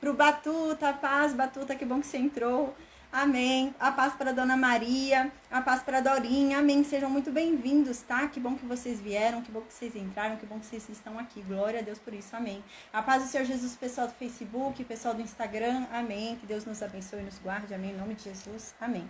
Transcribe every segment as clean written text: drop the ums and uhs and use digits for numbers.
Pro Batuta, a paz, Batuta, que bom que você entrou. Amém. A paz para a Dona Maria, a paz para a Dorinha. Amém. Sejam muito bem-vindos, tá? Que bom que vocês vieram, que bom que vocês entraram, que bom que vocês estão aqui. Glória a Deus por isso. Amém. A paz do Senhor Jesus, pessoal do Facebook, pessoal do Instagram. Amém. Que Deus nos abençoe e nos guarde. Amém. Em nome de Jesus. Amém.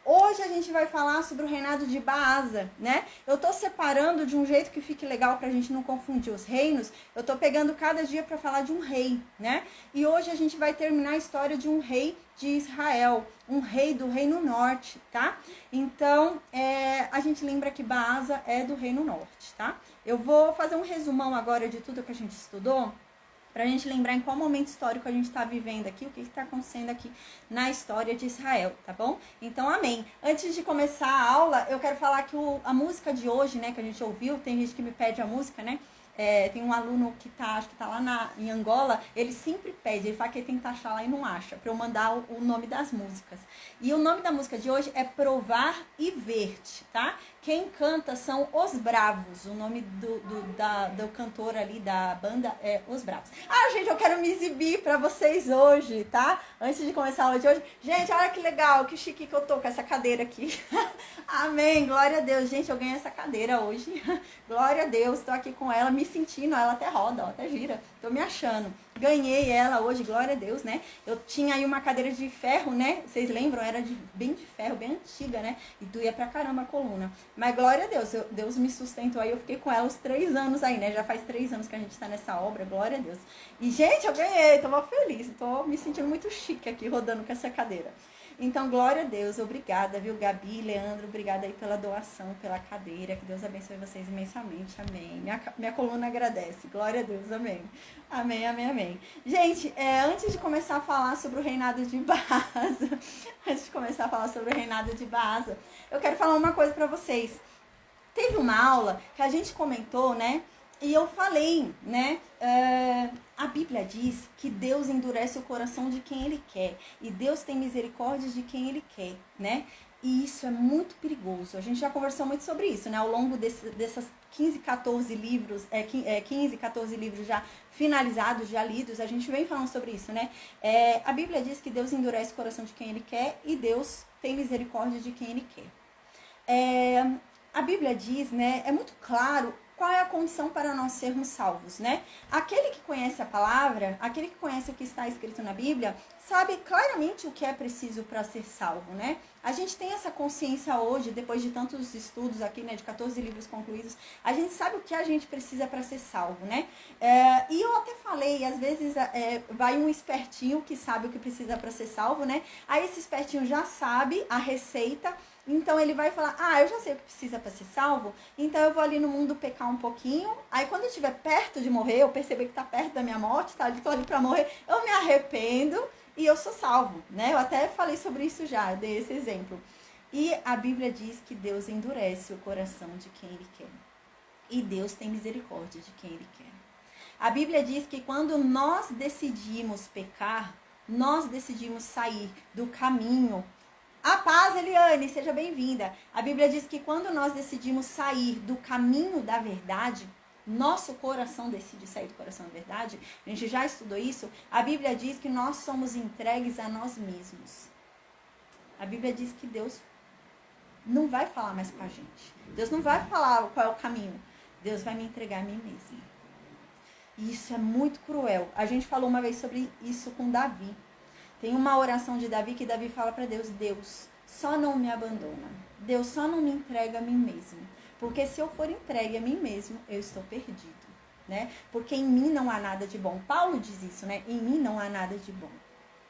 Hoje a gente vai falar sobre o reinado de Baasa, né? Eu tô separando de um jeito que fique legal pra gente não confundir os reinos. Eu tô pegando cada dia para falar de um rei, né? E hoje a gente vai terminar a história de um rei de Israel, um rei do Reino Norte, tá? Então, a gente lembra que Baasa é do Reino Norte, tá? Eu vou fazer um resumão agora de tudo que a gente estudou, para a gente lembrar em qual momento histórico a gente está vivendo aqui, o que está acontecendo aqui na história de Israel, tá bom? Então, amém. Antes de começar a aula, eu quero falar que a música de hoje, né, que a gente ouviu, tem gente que me pede a música, né? Tem um aluno que acho que tá lá em Angola, ele sempre pede, ele fala que ele tenta achar lá e não acha, para eu mandar o nome das músicas. E o nome da música de hoje é Provar e Ver-te, tá? Quem canta são Os Bravos, o nome do cantor ali, da banda é Os Bravos. Ah, gente, eu quero me exibir pra vocês hoje, tá? Antes de começar a aula de hoje. Gente, olha que legal, que chique que eu tô com essa cadeira aqui. Amém, glória a Deus. Gente, eu ganhei essa cadeira hoje. Glória a Deus, tô aqui com ela, me sentindo, ela até roda, ó, até gira. Tô me achando. Ganhei ela hoje, glória a Deus, né? Eu tinha aí uma cadeira de ferro, né? Vocês lembram? Era bem de ferro, bem antiga, né? E doía pra caramba a coluna. Mas glória a Deus, Deus me sustentou aí, eu fiquei com ela uns 3 anos aí, né? Já faz 3 anos que a gente tá nessa obra, glória a Deus. E, gente, eu ganhei, tô mal feliz, tô me sentindo muito chique aqui, rodando com essa cadeira. Então, glória a Deus, obrigada, viu, Gabi, Leandro, obrigada aí pela doação, pela cadeira, que Deus abençoe vocês imensamente, amém. Minha coluna agradece, glória a Deus, amém. Amém, amém, amém. Gente, antes de começar a falar sobre o reinado de Baasa, eu quero falar uma coisa pra vocês. Teve uma aula que a gente comentou, né? E eu falei, né? A Bíblia diz que Deus endurece o coração de quem Ele quer. E Deus tem misericórdia de quem Ele quer, né? E isso é muito perigoso. A gente já conversou muito sobre isso, né? Ao longo dessas 15, 14 livros, 15, 14 livros já finalizados, já lidos, a gente vem falando sobre isso, né? A Bíblia diz que Deus endurece o coração de quem Ele quer e Deus tem misericórdia de quem Ele quer. A Bíblia diz, né, é muito claro qual é a condição para nós sermos salvos, né? Aquele que conhece a palavra, aquele que conhece o que está escrito na Bíblia, sabe claramente o que é preciso para ser salvo, né? A gente tem essa consciência hoje, depois de tantos estudos aqui, né, de 14 livros concluídos, a gente sabe o que a gente precisa para ser salvo, né? E eu até falei, às vezes vai um espertinho que sabe o que precisa para ser salvo, né? Aí esse espertinho já sabe a receita. Então ele vai falar, eu já sei o que precisa para ser salvo, então eu vou ali no mundo pecar um pouquinho, aí quando eu estiver perto de morrer, eu perceber que está perto da minha morte, tá? Eu tô ali para morrer, eu me arrependo e eu sou salvo, né? Eu até falei sobre isso já, eu dei esse exemplo. E a Bíblia diz que Deus endurece o coração de quem Ele quer. E Deus tem misericórdia de quem Ele quer. A Bíblia diz que quando nós decidimos pecar, nós decidimos sair do caminho. A paz, Eliane, seja bem-vinda. A Bíblia diz que quando nós decidimos sair do caminho da verdade, nosso coração decide sair do coração da verdade, a gente já estudou isso, a Bíblia diz que nós somos entregues a nós mesmos. A Bíblia diz que Deus não vai falar mais com a gente. Deus não vai falar qual é o caminho. Deus vai me entregar a mim mesmo. E isso é muito cruel. A gente falou uma vez sobre isso com Davi. Tem uma oração de Davi que Davi fala para Deus, Deus, só não me abandona. Deus, só não me entrega a mim mesmo. Porque se eu for entregue a mim mesmo, eu estou perdido, né? Porque em mim não há nada de bom. Paulo diz isso, né? Em mim não há nada de bom.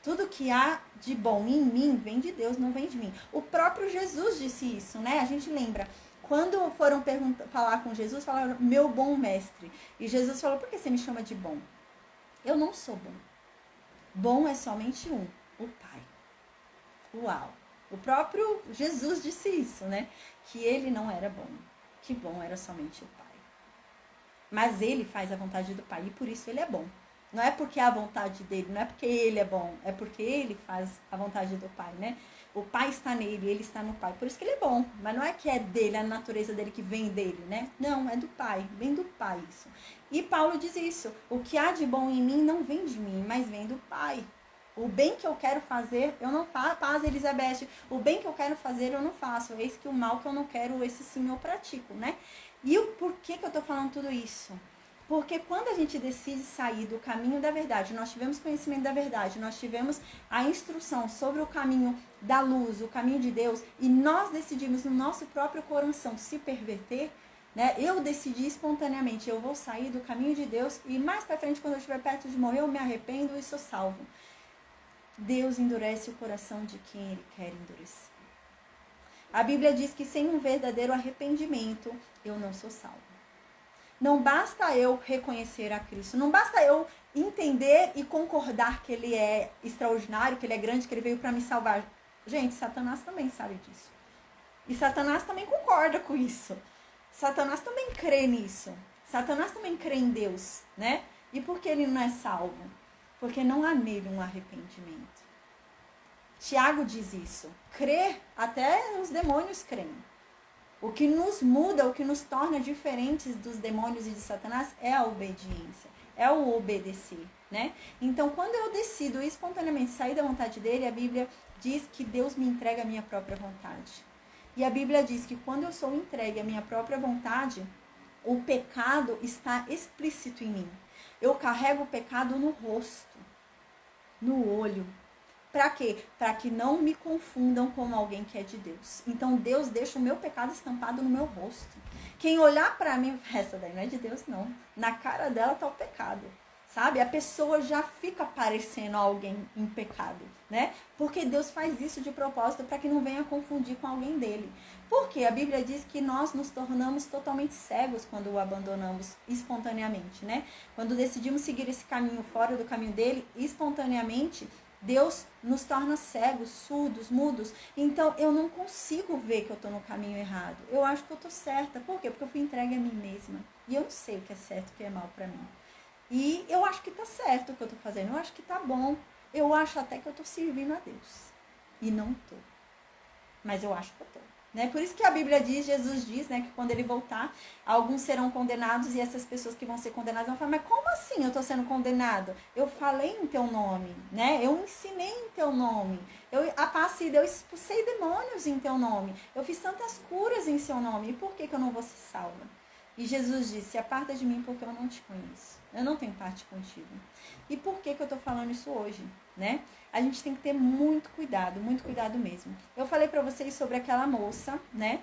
Tudo que há de bom em mim vem de Deus, não vem de mim. O próprio Jesus disse isso, né? A gente lembra. Quando foram falar com Jesus, falaram, meu bom mestre. E Jesus falou, por que você me chama de bom? Eu não sou bom. Bom é somente um, o Pai. Uau! O próprio Jesus disse isso, né? Que ele não era bom, que bom era somente o Pai. Mas ele faz a vontade do Pai e por isso ele é bom. Não é porque é a vontade dele, não é porque ele é bom, é porque ele faz a vontade do Pai, né? O Pai está nele, ele está no Pai. Por isso que ele é bom, mas não é que é dele, a natureza dele que vem dele, né? Não, é do Pai, vem do Pai isso. E Paulo diz isso, o que há de bom em mim não vem de mim, mas vem do Pai. O bem que eu quero fazer, eu não faço. Paz, Elizabeth. O bem que eu quero fazer, eu não faço. Eis que o mal que eu não quero, esse sim eu pratico, né? E o porquê que eu tô falando tudo isso? Porque quando a gente decide sair do caminho da verdade, nós tivemos conhecimento da verdade, nós tivemos a instrução sobre o caminho da luz, o caminho de Deus, e nós decidimos no nosso próprio coração se perverter, né? Eu decidi espontaneamente, eu vou sair do caminho de Deus e mais pra frente, quando eu estiver perto de morrer, eu me arrependo e sou salvo. Deus endurece o coração de quem Ele quer endurecer. A Bíblia diz que sem um verdadeiro arrependimento, eu não sou salvo. Não basta eu reconhecer a Cristo, não basta eu entender e concordar que Ele é extraordinário, que Ele é grande, que Ele veio para me salvar. Gente, Satanás também sabe disso. E Satanás também concorda com isso. Satanás também crê nisso. Satanás também crê em Deus, né? E por que ele não é salvo? Porque não há nele um arrependimento. Tiago diz isso. Crer, até os demônios creem. O que nos muda, o que nos torna diferentes dos demônios e de Satanás é a obediência, é o obedecer, né? Então, quando eu decido espontaneamente sair da vontade dele, a Bíblia diz que Deus me entrega a minha própria vontade. E a Bíblia diz que quando eu sou entregue à minha própria vontade, o pecado está explícito em mim. Eu carrego o pecado no rosto, no olho. Para quê? Para que não me confundam como alguém que é de Deus. Então Deus deixa o meu pecado estampado no meu rosto. Quem olhar para mim, essa daí não é de Deus não. Na cara dela tá o pecado. Sabe? A pessoa já fica parecendo alguém em pecado, né? Porque Deus faz isso de propósito para que não venha confundir com alguém dele. Porque a Bíblia diz que nós nos tornamos totalmente cegos quando o abandonamos espontaneamente, né? Quando decidimos seguir esse caminho fora do caminho dele, espontaneamente, Deus nos torna cegos, surdos, mudos. Então, eu não consigo ver que eu estou no caminho errado. Eu acho que eu estou certa. Por quê? Porque eu fui entregue a mim mesma. E eu não sei o que é certo e o que é mal para mim. E eu acho que tá certo o que eu tô fazendo. Eu acho que tá bom. Eu acho até que eu tô servindo a Deus. E não tô. Mas eu acho que eu tô. Né? Por isso que a Bíblia diz, Jesus diz, né, que quando ele voltar, alguns serão condenados e essas pessoas que vão ser condenadas vão falar, mas como assim eu tô sendo condenado? Eu falei em teu nome, né? Eu ensinei em teu nome. Eu expulsei demônios em teu nome. Eu fiz tantas curas em seu nome. E por que eu não vou ser salva? E Jesus disse, aparta de mim porque eu não te conheço. Eu não tenho parte contigo. E por que eu estou falando isso hoje, né? A gente tem que ter muito cuidado mesmo. Eu falei para vocês sobre aquela moça, né?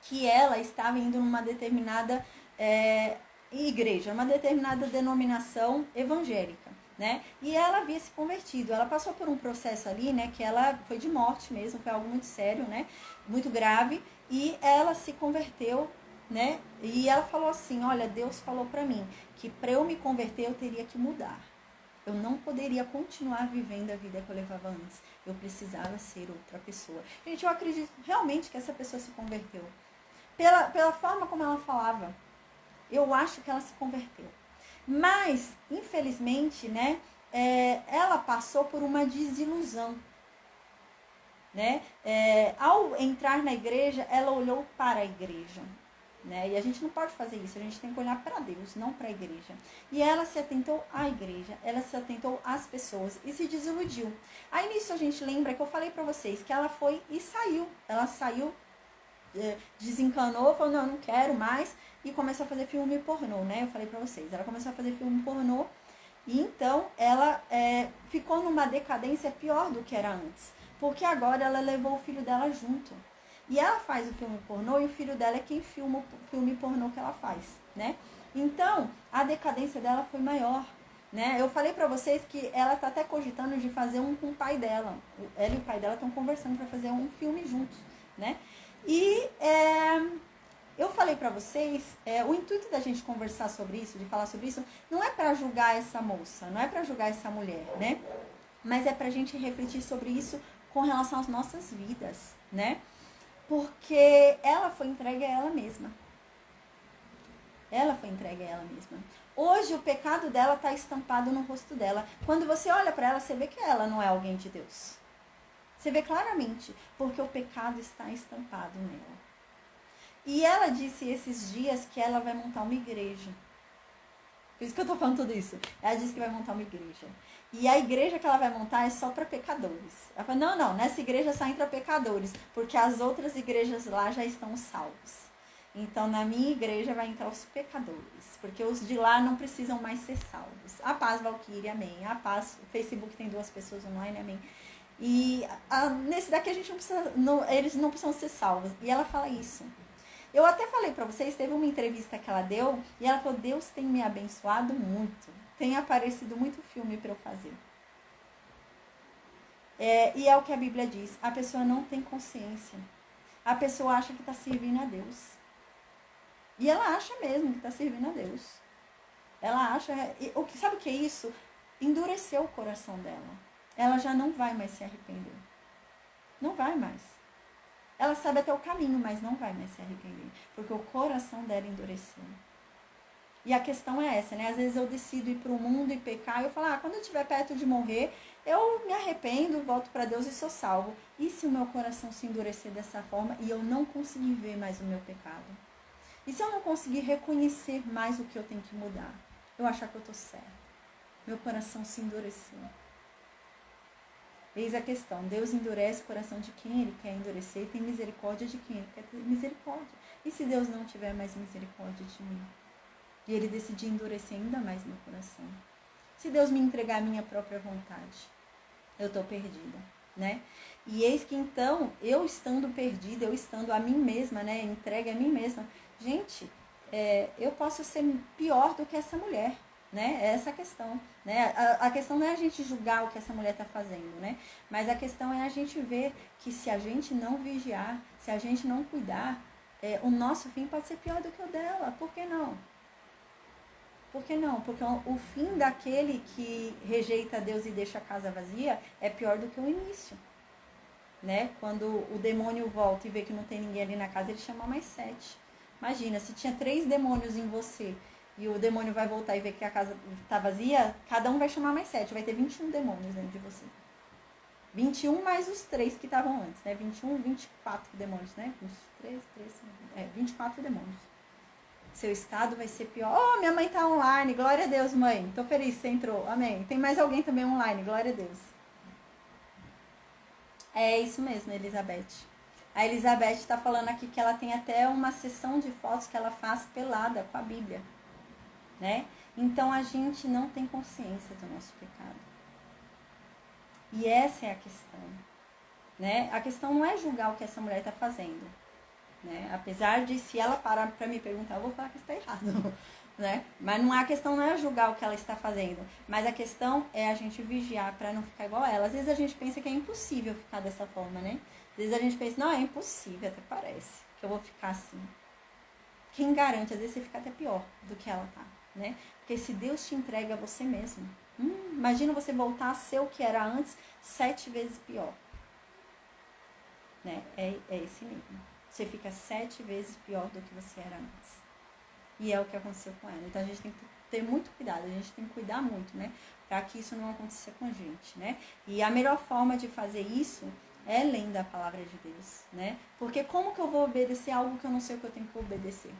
Que ela estava indo numa determinada igreja, uma determinada denominação evangélica, né? E ela havia se convertido. Ela passou por um processo ali, né? Que ela foi de morte mesmo, foi algo muito sério, né? Muito grave. E ela se converteu, né? E ela falou assim, olha, Deus falou para mim que para eu me converter eu teria que mudar. Eu não poderia continuar vivendo a vida que eu levava antes. Eu precisava ser outra pessoa. Gente, eu acredito realmente que essa pessoa se converteu. Pela forma como ela falava, eu acho que ela se converteu. Mas, infelizmente, né, ela passou por uma desilusão. Né? Ao entrar na igreja, ela olhou para a igreja. Né? E a gente não pode fazer isso, a gente tem que olhar para Deus, não para a igreja. E ela se atentou à igreja, ela se atentou às pessoas e se desiludiu. Aí nisso a gente lembra que eu falei para vocês que ela foi e saiu. Ela saiu, desencanou, falou, não quero mais, e começou a fazer filme pornô, né? Eu falei para vocês, ela começou a fazer filme pornô e então ela ficou numa decadência pior do que era antes. Porque agora ela levou o filho dela junto. E ela faz o filme pornô e o filho dela é quem filma o filme pornô que ela faz, né? Então, a decadência dela foi maior, né? Eu falei pra vocês que ela tá até cogitando de fazer um com o pai dela. Ela e o pai dela estão conversando pra fazer um filme juntos, né? E eu falei pra vocês, o intuito da gente conversar sobre isso, de falar sobre isso, não é pra julgar essa moça, não é pra julgar essa mulher, né? Mas é pra gente refletir sobre isso com relação às nossas vidas, né? Porque ela foi entregue a ela mesma. Ela foi entregue a ela mesma. Hoje o pecado dela está estampado no rosto dela. Quando você olha para ela, você vê que ela não é alguém de Deus. Você vê claramente, porque o pecado está estampado nela. E ela disse esses dias que ela vai montar uma igreja. Por isso que eu tô falando tudo isso. Ela disse que vai montar uma igreja. E a igreja que ela vai montar é só para pecadores. Ela falou, não, nessa igreja só entra pecadores, porque as outras igrejas lá já estão salvos. Então, na minha igreja vai entrar os pecadores, porque os de lá não precisam mais ser salvos. A paz, Valquíria, amém. A paz, o Facebook tem 2 pessoas online, amém. E nesse daqui a gente não precisa, eles não precisam ser salvos. E ela fala isso. Eu até falei pra vocês, teve uma entrevista que ela deu, e ela falou, Deus tem me abençoado muito. Tem aparecido muito filme para eu fazer. E é o que a Bíblia diz, a pessoa não tem consciência. A pessoa acha que está servindo a Deus. E ela acha mesmo que está servindo a Deus. Ela acha... Sabe o que é isso? Endureceu o coração dela. Ela já não vai mais se arrepender. Não vai mais. Ela sabe até o caminho, mas não vai mais se arrepender. Porque o coração dela endureceu. E a questão é essa, né? Às vezes eu decido ir para o mundo e pecar. E eu falo, quando eu estiver perto de morrer, eu me arrependo, volto para Deus e sou salvo. E se o meu coração se endurecer dessa forma e eu não conseguir ver mais o meu pecado? E se eu não conseguir reconhecer mais o que eu tenho que mudar? Eu achar que eu estou certo. Meu coração se endureceu. Eis a questão. Deus endurece o coração de quem Ele quer endurecer e tem misericórdia de quem Ele quer ter misericórdia. E se Deus não tiver mais misericórdia de mim? E Ele decidir endurecer ainda mais meu coração? Se Deus me entregar a minha própria vontade, eu estou perdida, né? E eis que então, eu estando perdida, eu estando a mim mesma, né? Entregue a mim mesma. Gente, eu posso ser pior do que essa mulher, né? Essa é a questão, né? A questão não é a gente julgar o que essa mulher está fazendo, né? Mas a questão é a gente ver que se a gente não vigiar, se a gente não cuidar, o nosso fim pode ser pior do que o dela. Por que não? Por que não? Porque o fim daquele que rejeita Deus e deixa a casa vazia é pior do que o início. Né? Quando o demônio volta e vê que não tem ninguém ali na casa, ele chama mais 7. Imagina, se tinha 3 demônios em você e o demônio vai voltar e ver que a casa está vazia, cada um vai chamar mais 7. Vai ter 21 demônios dentro de você. 21 mais os 3 que estavam antes, né? 21, 24 demônios, né? 24 demônios. Seu estado vai ser pior. Oh, minha mãe tá online, glória a Deus, mãe. Tô feliz que você entrou, amém. Tem mais alguém também online, glória a Deus. É isso mesmo, Elizabeth. A Elizabeth está falando aqui que ela tem até uma sessão de fotos que ela faz pelada com a Bíblia, né? Então a gente não tem consciência do nosso pecado. E essa é a questão, né? A questão não é julgar o que essa mulher está fazendo, né? Apesar de, se ela parar para me perguntar, eu vou falar que está errado, né? Mas a questão não é julgar o que ela está fazendo, mas a questão é a gente vigiar para não ficar igual a ela. Às vezes a gente pensa que é impossível ficar dessa forma, né? Às vezes a gente pensa, não, é impossível, até parece que eu vou ficar assim. Quem garante? Às vezes você fica até pior do que ela tá, né? Porque se Deus te entrega a você mesmo, imagina você voltar a ser o que era antes, 7 vezes pior, né? É esse nível. Você fica 7 vezes pior do que você era antes. E é o que aconteceu com ela. Então a gente tem que ter muito cuidado, a gente tem que cuidar muito, né? Para que isso não aconteça com a gente, né? E a melhor forma de fazer isso é lendo a palavra de Deus, né? Porque como que eu vou obedecer algo que eu não sei o que eu tenho que obedecer?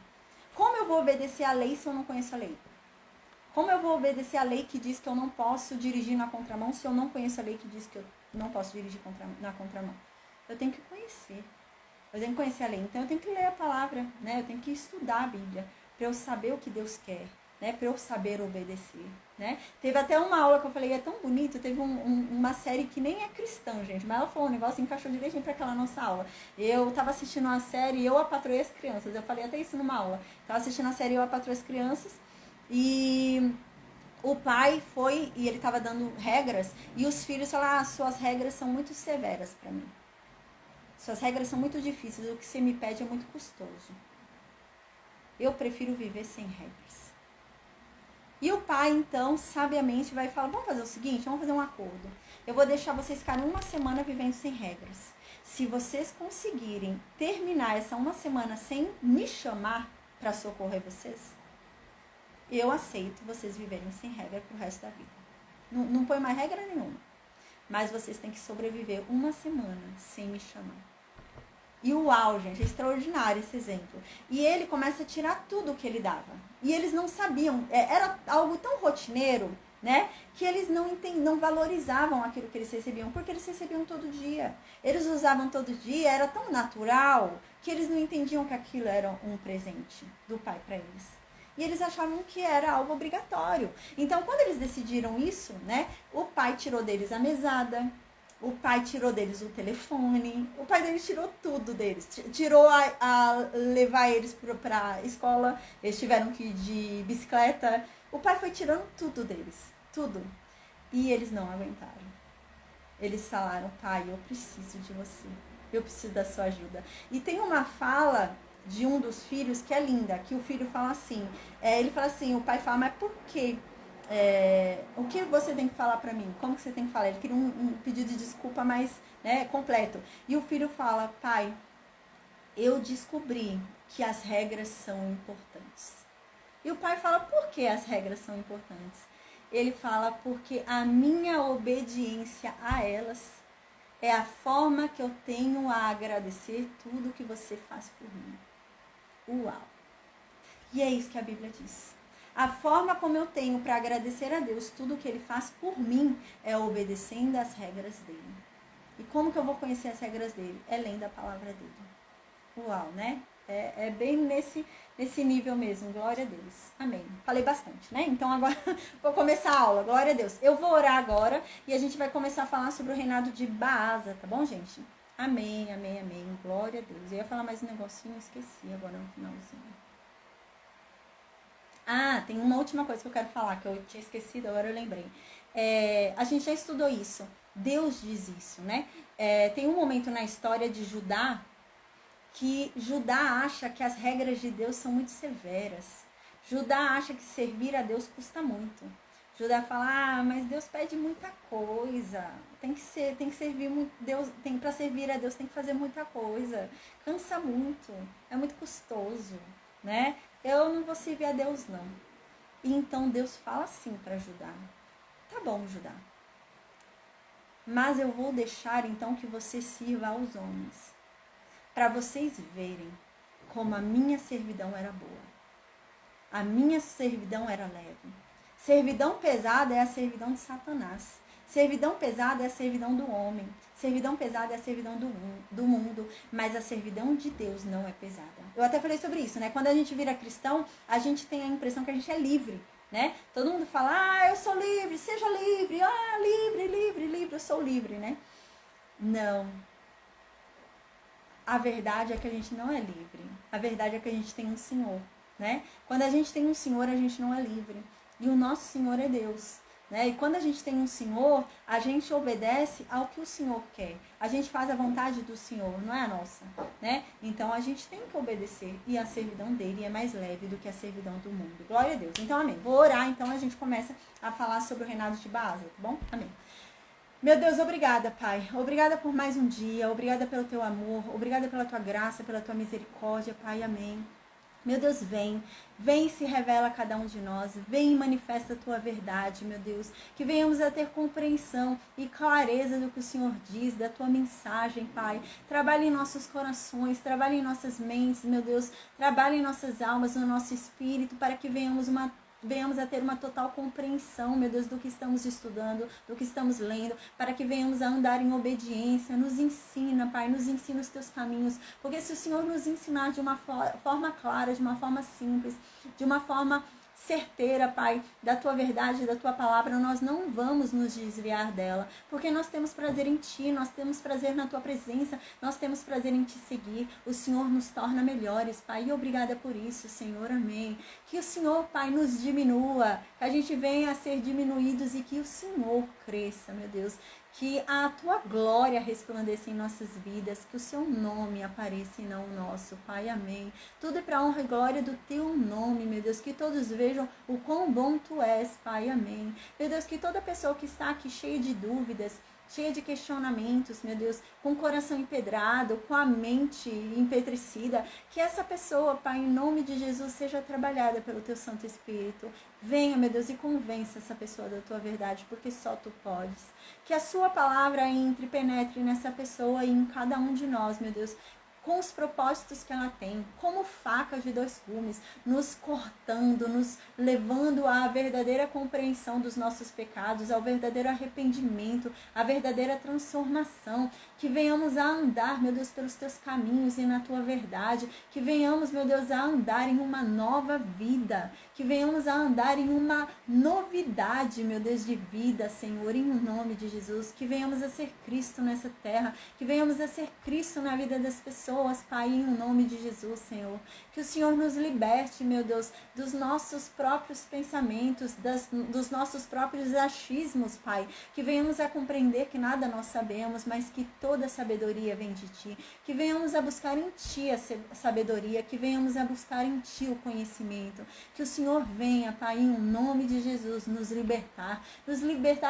Como eu vou obedecer a lei se eu não conheço a lei? Como eu vou obedecer a lei que diz que eu não posso dirigir na contramão se eu não conheço a lei que diz que eu não posso dirigir na contramão? Eu tenho que conhecer. Eu tenho que conhecer a lei. Então eu tenho que ler a palavra, né? Eu tenho que estudar a Bíblia para eu saber o que Deus quer, né? Para eu saber obedecer, né? Teve até uma aula que eu falei, é tão bonito, teve uma série que nem é cristã, gente, mas ela falou um negócio, encaixou direitinho para aquela nossa aula. Eu tava assistindo uma série, Eu, a Patroa e as Crianças, eu falei até isso numa aula. Tava assistindo a série Eu, a Patroa e as Crianças, e o pai foi, e ele tava dando regras, e os filhos falaram, suas regras são muito severas para mim. Suas regras são muito difíceis, o que você me pede é muito custoso. Eu prefiro viver sem regras. E o pai, então, sabiamente vai falar, vamos fazer o seguinte, vamos fazer um acordo. Eu vou deixar vocês ficarem 1 semana vivendo sem regras. Se vocês conseguirem terminar essa 1 semana sem me chamar para socorrer vocês, eu aceito vocês viverem sem regra pro resto da vida. Não põe mais regra nenhuma. Mas vocês têm que sobreviver uma semana sem me chamar. E uau, gente, é extraordinário esse exemplo. E ele começa a tirar tudo o que ele dava. E eles não sabiam, era algo tão rotineiro, né? Que eles não valorizavam aquilo que eles recebiam, porque eles recebiam todo dia. Eles usavam todo dia, era tão natural que eles não entendiam que aquilo era um presente do pai para eles. E eles achavam que era algo obrigatório. Então, quando eles decidiram isso, né? O pai tirou deles a mesada, o pai tirou deles o telefone, o pai deles tirou tudo deles. Tirou a levar eles para a escola, eles tiveram que ir de bicicleta. O pai foi tirando tudo deles, tudo. E eles não aguentaram. Eles falaram, pai, eu preciso de você, eu preciso da sua ajuda. E tem uma fala de um dos filhos que é linda, que o filho fala assim, ele fala assim, o pai fala, mas por quê? O que você tem que falar pra mim? Como que você tem que falar? Ele queria um pedido de desculpa mais, né, completo. E o filho fala, pai, eu descobri que as regras são importantes. E o pai fala, por que as regras são importantes? Ele fala, porque a minha obediência a elas é a forma que eu tenho a agradecer tudo que você faz por mim. Uau! E é isso que a Bíblia diz. A forma como eu tenho para agradecer a Deus tudo que Ele faz por mim é obedecendo às regras dEle. E como que eu vou conhecer as regras dEle? É lendo a palavra dEle. Uau, né? É bem nesse nível mesmo. Glória a Deus. Amém. Falei bastante, né? Então agora vou começar a aula. Glória a Deus. Eu vou orar agora e a gente vai começar a falar sobre o reinado de Baasa, tá bom, gente? Amém, amém, amém. Glória a Deus. Eu ia falar mais um negocinho, esqueci agora no finalzinho. Ah, tem uma última coisa que eu quero falar, que eu tinha esquecido, agora eu lembrei. A gente já estudou isso. Deus diz isso, né? Tem um momento na história de Judá que Judá acha que as regras de Deus são muito severas. Judá acha que servir a Deus custa muito. Judá fala, mas Deus pede muita coisa. Tem que servir muito Deus, para servir a Deus tem que fazer muita coisa. Cansa muito, é muito custoso, né? Eu não vou servir a Deus não. E então Deus fala assim para Judá. Tá bom, Judá. Mas eu vou deixar então que você sirva aos homens, para vocês verem como a minha servidão era boa. A minha servidão era leve. Servidão pesada é a servidão de Satanás. Servidão pesada é a servidão do homem. Servidão pesada é a servidão do mundo. Mas a servidão de Deus não é pesada. Eu até falei sobre isso, né? Quando a gente vira cristão, a gente tem a impressão que a gente é livre, né? Todo mundo fala, eu sou livre, seja livre. Livre, eu sou livre, né? Não. A verdade é que a gente não é livre. A verdade é que a gente tem um Senhor, né? Quando a gente tem um Senhor, a gente não é livre. E o nosso Senhor é Deus, né? E quando a gente tem um Senhor, a gente obedece ao que o Senhor quer. A gente faz a vontade do Senhor, não é a nossa, né? Então a gente tem que obedecer. E a servidão dele é mais leve do que a servidão do mundo. Glória a Deus. Então, amém. Vou orar, então a gente começa a falar sobre o reinado de Baasa, tá bom? Amém. Meu Deus, obrigada, Pai. Obrigada por mais um dia. Obrigada pelo teu amor. Obrigada pela tua graça, pela tua misericórdia, Pai. Amém. Meu Deus, vem e se revela a cada um de nós, vem e manifesta a tua verdade, meu Deus, que venhamos a ter compreensão e clareza do que o Senhor diz, da tua mensagem, Pai. Trabalhe em nossos corações, trabalhe em nossas mentes, meu Deus, trabalhe em nossas almas, no nosso espírito, para que venhamos a ter uma total compreensão, meu Deus, do que estamos estudando, do que estamos lendo, para que venhamos a andar em obediência. Nos ensina, Pai, nos ensina os teus caminhos, porque se o Senhor nos ensinar de uma forma clara, de uma forma simples, de uma forma certeira, Pai, da tua verdade, da tua palavra, nós não vamos nos desviar dela, porque nós temos prazer em ti, nós temos prazer na tua presença, nós temos prazer em te seguir. O Senhor nos torna melhores, Pai, e obrigada por isso, Senhor, amém. Que o Senhor, Pai, nos diminua, que a gente venha a ser diminuídos e que o Senhor cresça, meu Deus. Que a tua glória resplandeça em nossas vidas, que o seu nome apareça e não o nosso, Pai, amém. Tudo é para honra e glória do teu nome, meu Deus, que todos vejam o quão bom tu és, Pai, amém. Meu Deus, que toda pessoa que está aqui cheia de dúvidas, cheia de questionamentos, meu Deus, com o coração empedrado, com a mente empetrecida, que essa pessoa, Pai, em nome de Jesus, seja trabalhada pelo Teu Santo Espírito. Venha, meu Deus, e convença essa pessoa da Tua verdade, porque só Tu podes. Que a Sua palavra entre, penetre nessa pessoa e em cada um de nós, meu Deus, com os propósitos que ela tem, como faca de dois gumes, nos cortando, nos levando à verdadeira compreensão dos nossos pecados, ao verdadeiro arrependimento, à verdadeira transformação, que venhamos a andar, meu Deus, pelos teus caminhos e na tua verdade, que venhamos, meu Deus, a andar em uma nova vida, que venhamos a andar em uma novidade, meu Deus, de vida, Senhor, em nome de Jesus, que venhamos a ser Cristo nessa terra, que venhamos a ser Cristo na vida das pessoas, Pai, em nome de Jesus, Senhor. Que o Senhor nos liberte, meu Deus, dos nossos próprios pensamentos, dos nossos próprios achismos, Pai. Que venhamos a compreender que nada nós sabemos, mas que toda sabedoria vem de Ti. Que venhamos a buscar em Ti a sabedoria, que venhamos a buscar em Ti o conhecimento. Que o Senhor venha, Pai, em nome de Jesus, nos libertar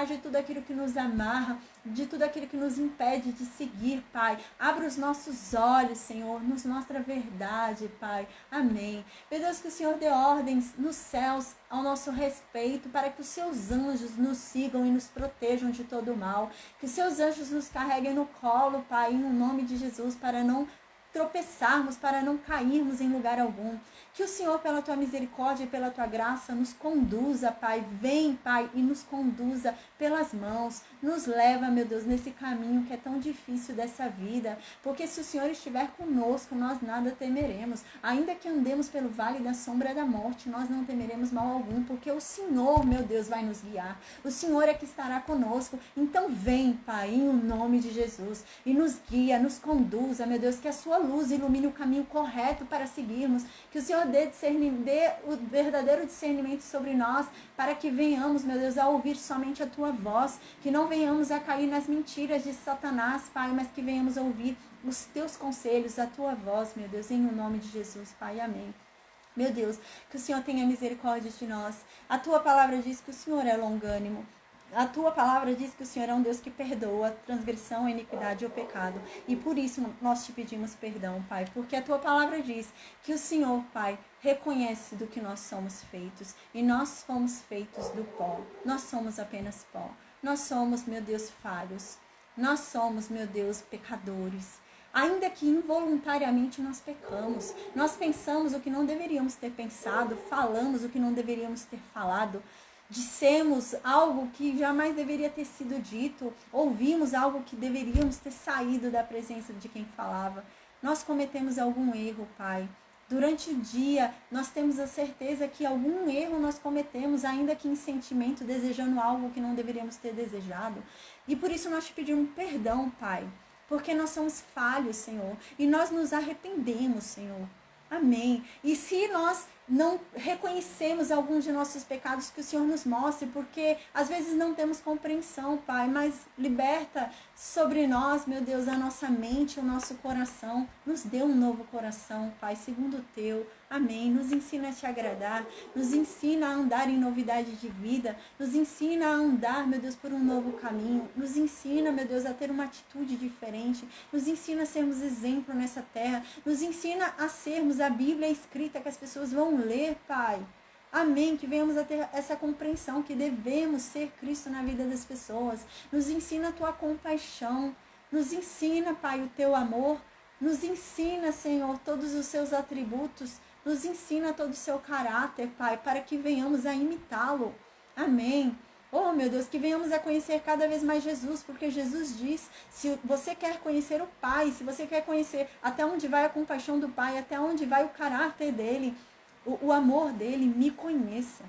de tudo aquilo que nos amarra, de tudo aquilo que nos impede de seguir, Pai. Abra os nossos olhos, Senhor, nos mostra a verdade, Pai. Amém. Meu Deus, que o Senhor dê ordens nos céus ao nosso respeito, para que os seus anjos nos sigam e nos protejam de todo o mal. Que os seus anjos nos carreguem no colo, Pai, em nome de Jesus, para não tropeçarmos, para não cairmos em lugar algum. Que o Senhor, pela Tua misericórdia e pela Tua graça, nos conduza, Pai. Vem, Pai, e nos conduza pelas mãos. Nos leva, meu Deus, nesse caminho que é tão difícil dessa vida. Porque se o Senhor estiver conosco, nós nada temeremos. Ainda que andemos pelo vale da sombra da morte, nós não temeremos mal algum, porque o Senhor, meu Deus, vai nos guiar. O Senhor é que estará conosco. Então vem, Pai, em nome de Jesus, e nos guia, nos conduza, meu Deus, que a Sua luz ilumine o caminho correto para seguirmos. Que o Senhor dê o verdadeiro discernimento sobre nós, para que venhamos, meu Deus, a ouvir somente a Tua voz, que não venhamos a cair nas mentiras de Satanás, Pai, mas que venhamos a ouvir os Teus conselhos, a Tua voz, meu Deus, em nome de Jesus, Pai, amém. Meu Deus, que o Senhor tenha misericórdia de nós. A Tua palavra diz que o Senhor é longânimo. A Tua palavra diz que o Senhor é um Deus que perdoa a transgressão, a iniquidade e o pecado. E por isso nós Te pedimos perdão, Pai. Porque a Tua palavra diz que o Senhor, Pai, reconhece do que nós somos feitos. E nós fomos feitos do pó. Nós somos apenas pó. Nós somos, meu Deus, falhos. Nós somos, meu Deus, pecadores. Ainda que involuntariamente nós pecamos. Nós pensamos o que não deveríamos ter pensado. Falamos o que não deveríamos ter falado. Dissemos algo que jamais deveria ter sido dito, ouvimos algo que deveríamos ter saído da presença de quem falava. Nós cometemos algum erro, Pai. Durante o dia, nós temos a certeza que algum erro nós cometemos, ainda que em sentimento, desejando algo que não deveríamos ter desejado. E por isso nós Te pedimos perdão, Pai, porque nós somos falhos, Senhor, e nós nos arrependemos, Senhor. Amém. E se nós não reconhecemos alguns de nossos pecados, que o Senhor nos mostre, porque às vezes não temos compreensão, Pai, mas liberta sobre nós, meu Deus, a nossa mente, o nosso coração. Nos dê um novo coração, Pai, segundo o Teu. Amém. Nos ensina a Te agradar, nos ensina a andar em novidade de vida, nos ensina a andar, meu Deus, por um novo caminho, nos ensina, meu Deus, a ter uma atitude diferente, nos ensina a sermos exemplo nessa terra, nos ensina a sermos a Bíblia escrita que as pessoas vão ler, Pai. Amém, que venhamos a ter essa compreensão que devemos ser Cristo na vida das pessoas. Nos ensina a Tua compaixão, nos ensina, Pai, o Teu amor, nos ensina, Senhor, todos os Seus atributos, nos ensina todo o Seu caráter, Pai, para que venhamos a imitá-lo. Amém. Oh, meu Deus, que venhamos a conhecer cada vez mais Jesus, porque Jesus diz, se você quer conhecer o Pai, se você quer conhecer até onde vai a compaixão do Pai, até onde vai o caráter dele, o amor dele, me conheça.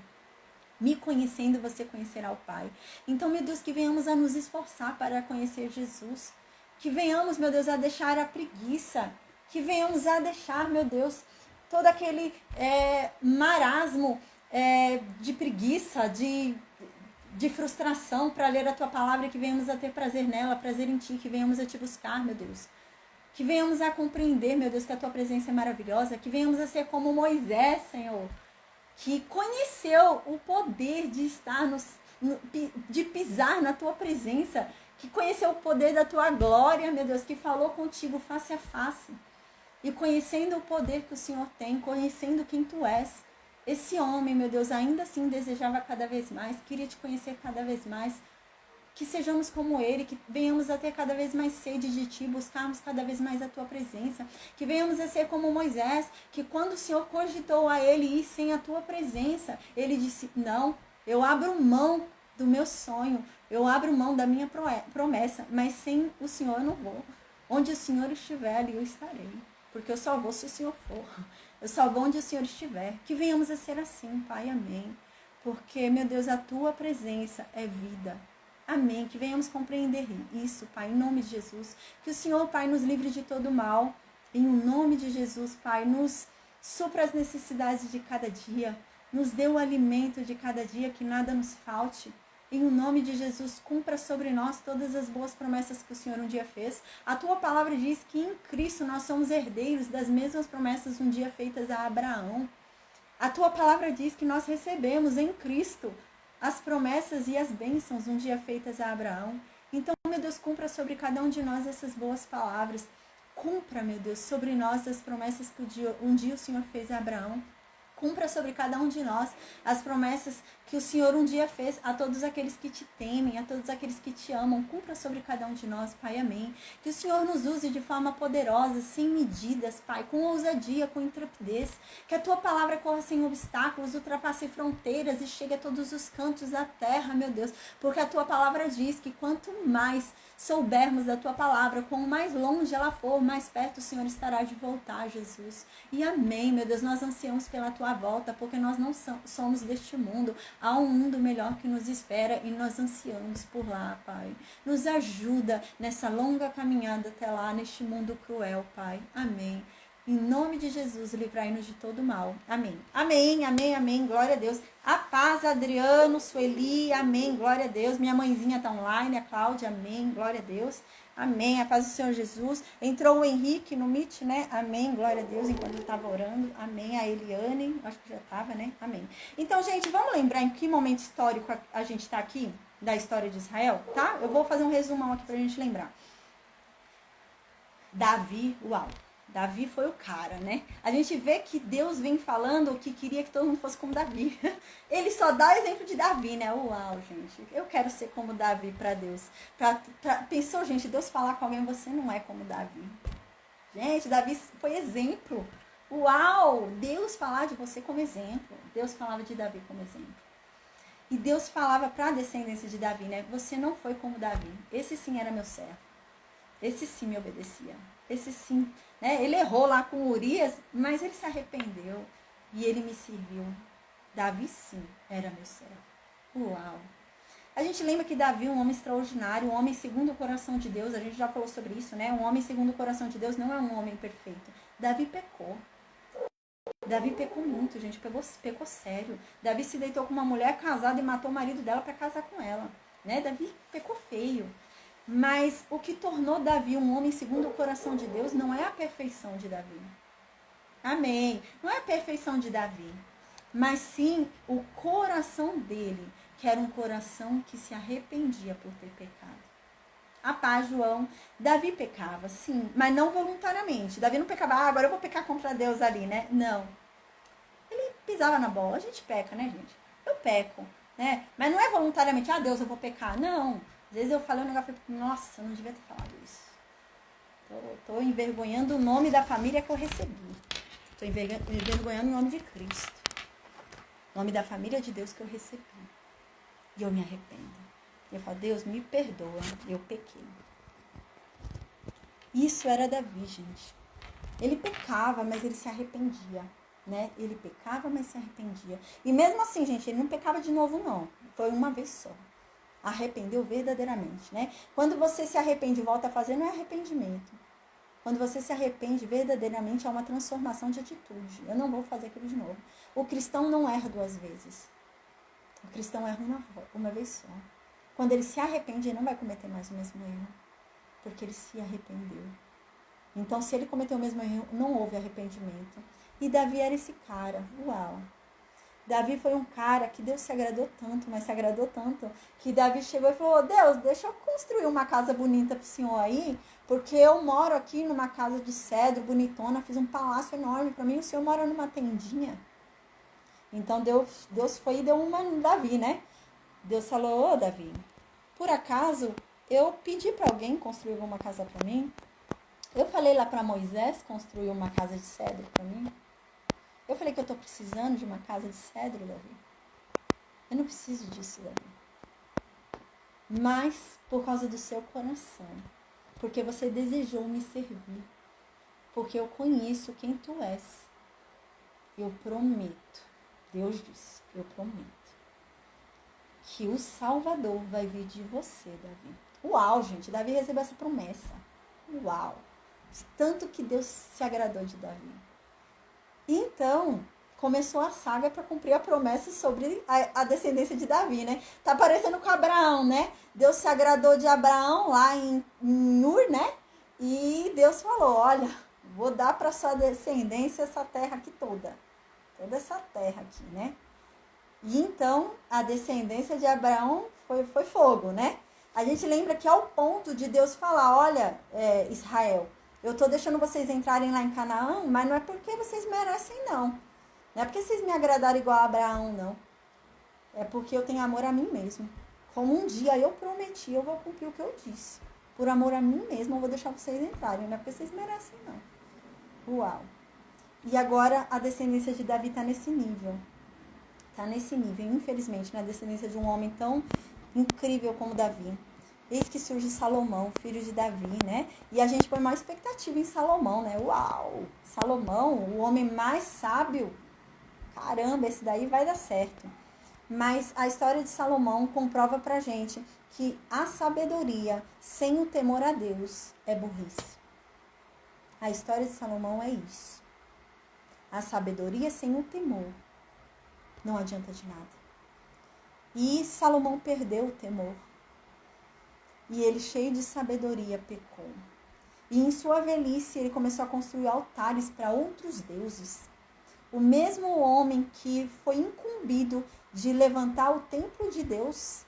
Me conhecendo, você conhecerá o Pai. Então, meu Deus, que venhamos a nos esforçar para conhecer Jesus. Que venhamos, meu Deus, a deixar a preguiça. Que venhamos a deixar, meu Deus, todo aquele marasmo de preguiça, de frustração para ler a Tua palavra, que venhamos a ter prazer nela, prazer em Ti, que venhamos a Te buscar, meu Deus. Que venhamos a compreender, meu Deus, que a Tua presença é maravilhosa, que venhamos a ser como Moisés, Senhor, que conheceu o poder de estar de pisar na tua presença, que conheceu o poder da tua glória, meu Deus, que falou contigo face a face. E conhecendo o poder que o Senhor tem, conhecendo quem tu és, esse homem, meu Deus, ainda assim desejava cada vez mais, queria te conhecer cada vez mais. Que sejamos como ele, que venhamos a ter cada vez mais sede de ti, buscarmos cada vez mais a tua presença. Que venhamos a ser como Moisés, que quando o Senhor cogitou a ele ir sem a tua presença, ele disse, não, eu abro mão do meu sonho, eu abro mão da minha promessa, mas sem o Senhor eu não vou. Onde o Senhor estiver, ali eu estarei. Porque eu só vou se o Senhor for. Eu só vou onde o Senhor estiver. Que venhamos a ser assim, Pai, amém. Porque, meu Deus, a tua presença é vida. Amém. Que venhamos compreender isso, Pai, em nome de Jesus. Que o Senhor, Pai, nos livre de todo mal. Em nome de Jesus, Pai, nos supra as necessidades de cada dia. Nos dê o alimento de cada dia, que nada nos falte. Em nome de Jesus, cumpra sobre nós todas as boas promessas que o Senhor um dia fez. A tua palavra diz que em Cristo nós somos herdeiros das mesmas promessas um dia feitas a Abraão. A tua palavra diz que nós recebemos em Cristo as promessas e as bênçãos um dia feitas a Abraão. Então, meu Deus, cumpra sobre cada um de nós essas boas palavras. Cumpra, meu Deus, sobre nós as promessas que um dia o Senhor fez a Abraão. Cumpra sobre cada um de nós as promessas que o Senhor um dia fez a todos aqueles que te temem, a todos aqueles que te amam. Cumpra sobre cada um de nós, Pai, amém. Que o Senhor nos use de forma poderosa, sem medidas, Pai, com ousadia, com intrepidez. Que a tua palavra corra sem obstáculos, ultrapasse fronteiras e chegue a todos os cantos da terra, meu Deus. Porque a tua palavra diz que quanto mais soubermos da tua palavra, quanto mais longe ela for, mais perto o Senhor estará de voltar, Jesus. E amém, meu Deus, nós ansiamos pela tua volta, porque nós não somos deste mundo. Há um mundo melhor que nos espera e nós ansiamos por lá, Pai. Nos ajuda nessa longa caminhada até lá, neste mundo cruel, Pai. Amém. Em nome de Jesus, livrai-nos de todo mal. Amém. Amém, amém, amém. Glória a Deus. A paz, Adriano, Sueli. Amém. Glória a Deus. Minha mãezinha está online, a Cláudia. Amém. Glória a Deus. Amém. A paz do Senhor Jesus. Entrou o Henrique no Meet, né? Amém. Glória a Deus. Enquanto eu estava orando. Amém. A Eliane. Acho que já estava, né? Amém. Então, gente, vamos lembrar em que momento histórico a gente está aqui? Da história de Israel, tá? Eu vou fazer um resumão aqui pra gente lembrar. Davi, uau. Davi foi o cara, né? A gente vê que Deus vem falando que queria que todo mundo fosse como Davi. Ele só dá exemplo de Davi, né? Uau, gente. Eu quero ser como Davi para Deus. Pensou, gente, Deus falar com alguém, você não é como Davi. Gente, Davi foi exemplo. Uau! Deus falar de você como exemplo. Deus falava de Davi como exemplo. E Deus falava para a descendência de Davi, né? Você não foi como Davi. Esse sim era meu servo. Esse sim me obedecia. Esse sim, né? Ele errou lá com Urias, mas ele se arrependeu e ele me serviu. Davi sim era meu servo. Uau! A gente lembra que Davi é um homem extraordinário, um homem segundo o coração de Deus. A gente já falou sobre isso, né? Um homem segundo o coração de Deus não é um homem perfeito. Davi pecou. Davi pecou muito, gente. Pecou sério. Davi se deitou com uma mulher casada e matou o marido dela para casar com ela, né? Davi pecou feio. Mas o que tornou Davi um homem segundo o coração de Deus não é a perfeição de Davi. Amém. Não é a perfeição de Davi, mas sim o coração dele, que era um coração que se arrependia por ter pecado. A paz, João. Davi pecava, sim, mas não voluntariamente. Davi não pecava, agora eu vou pecar contra Deus ali, né? Não. Ele pisava na bola. A gente peca, né, gente? Eu peco, né? Mas não é voluntariamente, Deus, eu vou pecar. Não. Às vezes eu falei um negócio, nossa, eu não devia ter falado isso. Tô envergonhando o nome da família que eu recebi. Tô envergonhando o nome de Cristo. O nome da família de Deus que eu recebi. E eu me arrependo. Eu falo, Deus, me perdoa, eu pequei. Isso era Davi, gente. Ele pecava, mas ele se arrependia, né? Ele pecava, mas se arrependia. E mesmo assim, gente, ele não pecava de novo, não. Foi uma vez só. Arrependeu verdadeiramente, né? Quando você se arrepende e volta a fazer, não é arrependimento. Quando você se arrepende verdadeiramente, é uma transformação de atitude. Eu não vou fazer aquilo de novo. O cristão não erra duas vezes. O cristão erra uma vez só. Quando ele se arrepende, ele não vai cometer mais o mesmo erro. Porque ele se arrependeu. Então, se ele cometeu o mesmo erro, não houve arrependimento. E Davi era esse cara. Uau! Davi foi um cara que Deus se agradou tanto, mas se agradou tanto, que Davi chegou e falou, Deus, deixa eu construir uma casa bonita pro senhor aí, porque eu moro aqui numa casa de cedro, bonitona, fiz um palácio enorme para mim, o senhor mora numa tendinha. Então Deus foi e deu uma no Davi, né? Deus falou, ô Davi, por acaso eu pedi para alguém construir uma casa para mim? Eu falei lá para Moisés construir uma casa de cedro para mim? Eu falei que eu estou precisando de uma casa de cedro, Davi. Eu não preciso disso, Davi. Mas por causa do seu coração. Porque você desejou me servir. Porque eu conheço quem tu és. Eu prometo. Deus disse, eu prometo. Que o Salvador vai vir de você, Davi. Uau, gente. Davi recebeu essa promessa. Uau. Tanto que Deus se agradou de Davi. Então, começou a saga para cumprir a promessa sobre a descendência de Davi, né? Tá parecendo com Abraão, né? Deus se agradou de Abraão lá em Ur, né? E Deus falou, olha, vou dar para sua descendência essa terra aqui toda. Toda essa terra aqui, né? E então, a descendência de Abraão foi fogo, né? A gente lembra que ao ponto de Deus falar, olha, Israel, eu tô deixando vocês entrarem lá em Canaã, mas não é porque vocês merecem, não. Não é porque vocês me agradaram igual a Abraão, não. É porque eu tenho amor a mim mesmo. Como um dia eu prometi, eu vou cumprir o que eu disse. Por amor a mim mesmo, eu vou deixar vocês entrarem. Não é porque vocês merecem, não. Uau. E agora a descendência de Davi está nesse nível. Está nesse nível, infelizmente, na descendência de um homem tão incrível como Davi. Eis que surge Salomão, filho de Davi, né? E a gente põe mais expectativa em Salomão, né? Uau! Salomão, o homem mais sábio. Caramba, esse daí vai dar certo. Mas a história de Salomão comprova pra gente que a sabedoria sem o temor a Deus é burrice. A história de Salomão é isso. A sabedoria sem o temor não adianta de nada. E Salomão perdeu o temor. E ele, cheio de sabedoria, pecou. E em sua velhice, ele começou a construir altares para outros deuses. O mesmo homem que foi incumbido de levantar o templo de Deus,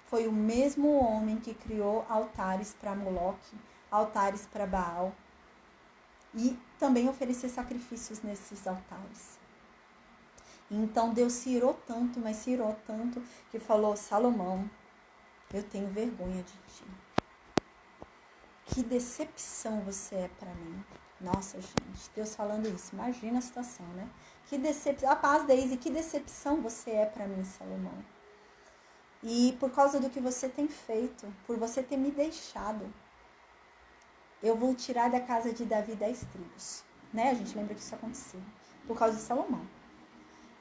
foi o mesmo homem que criou altares para Moloque, altares para Baal. E também oferecer sacrifícios nesses altares. Então Deus se irou tanto, mas se irou tanto, que falou, Salomão, eu tenho vergonha de ti. Que decepção você é para mim. Nossa, gente, Deus falando isso. Imagina a situação, né? Que decepção. A paz, Deise, que decepção você é para mim, Salomão. E por causa do que você tem feito, por você ter me deixado, eu vou tirar da casa de Davi 10 tribos. Né? A gente lembra que isso aconteceu. Por causa de Salomão.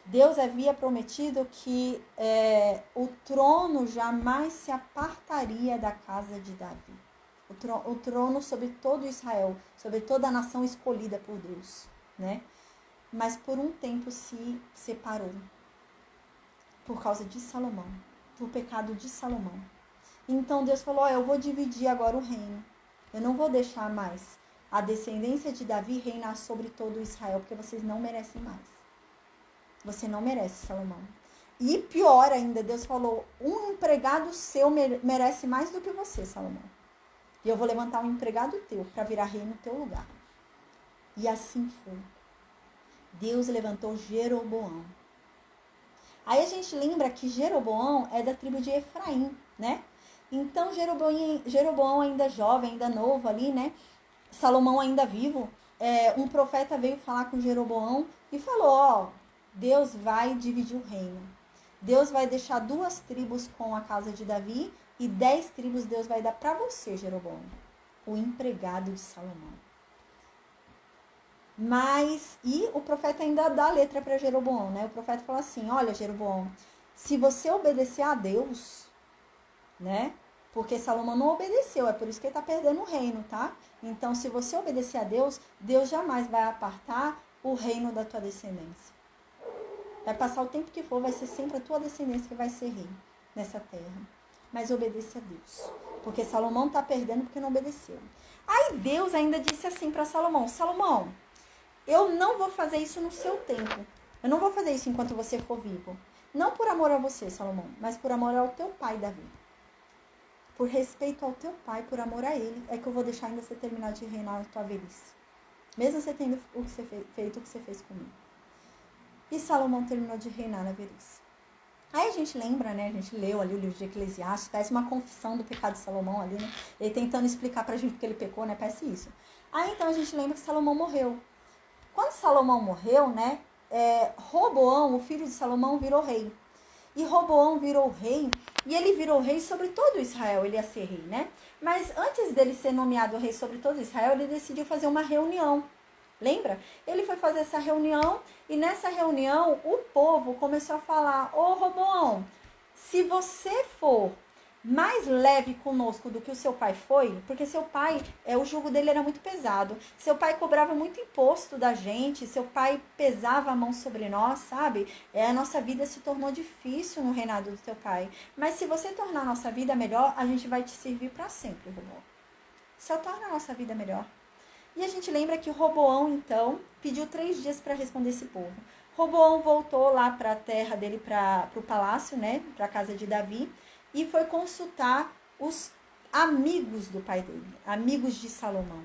Deus havia prometido que o trono jamais se apartaria da casa de Davi. O trono sobre todo Israel, sobre toda a nação escolhida por Deus, né? Mas por um tempo se separou. Por causa de Salomão. Por pecado de Salomão. Então Deus falou, eu vou dividir agora o reino. Eu não vou deixar mais a descendência de Davi reinar sobre todo Israel, porque vocês não merecem mais. Você não merece, Salomão. E pior ainda, Deus falou, um empregado seu merece mais do que você, Salomão. E eu vou levantar um empregado teu para virar rei no teu lugar. E assim foi. Deus levantou Jeroboão. Aí a gente lembra que Jeroboão é da tribo de Efraim, né? Então Jeroboão ainda jovem, ainda novo ali, né? Salomão ainda vivo. Um profeta veio falar com Jeroboão e falou, ó, Deus vai dividir o reino. Deus vai deixar 2 tribos com a casa de Davi e 10 tribos Deus vai dar para você, Jeroboão, o empregado de Salomão. E o profeta ainda dá a letra para Jeroboão, né? O profeta fala assim, olha, Jeroboão, se você obedecer a Deus, né? Porque Salomão não obedeceu, é por isso que ele está perdendo o reino, tá? Então, se você obedecer a Deus, Deus jamais vai apartar o reino da tua descendência. Vai passar o tempo que for, vai ser sempre a tua descendência que vai ser rei nessa terra. Mas obedeça a Deus. Porque Salomão está perdendo porque não obedeceu. Aí Deus ainda disse assim para Salomão, Salomão, eu não vou fazer isso no seu tempo. Eu não vou fazer isso enquanto você for vivo. Não por amor a você, Salomão, mas por amor ao teu pai, Davi. Por respeito ao teu pai, por amor a ele, é que eu vou deixar ainda você terminar de reinar na tua velhice. Mesmo você tendo o que você feito o que você fez comigo. E Salomão terminou de reinar na velhice. Aí a gente lembra, né? A gente leu ali o livro de Eclesiastes, parece uma confissão do pecado de Salomão ali, né? Ele tentando explicar pra gente porque ele pecou, né? Parece isso. Aí então a gente lembra que Salomão morreu. Quando Salomão morreu, né? Roboão, o filho de Salomão, virou rei. E Roboão virou rei, e ele virou rei sobre todo Israel, ele ia ser rei, né? Mas antes dele ser nomeado rei sobre todo Israel, ele decidiu fazer uma reunião. Lembra? Ele foi fazer essa reunião, e nessa reunião o povo começou a falar: ô Roboão, se você for mais leve conosco do que o seu pai foi, porque seu pai, o jugo dele era muito pesado, seu pai cobrava muito imposto da gente, seu pai pesava a mão sobre nós, sabe? A nossa vida se tornou difícil no reinado do teu pai, mas se você tornar a nossa vida melhor, a gente vai te servir para sempre, Roboão. Só torna a nossa vida melhor. E a gente lembra que Roboão, então, pediu 3 dias para responder esse povo. Roboão voltou lá para a terra dele, para o palácio, né? Para a casa de Davi, e foi consultar os amigos do pai dele, amigos de Salomão.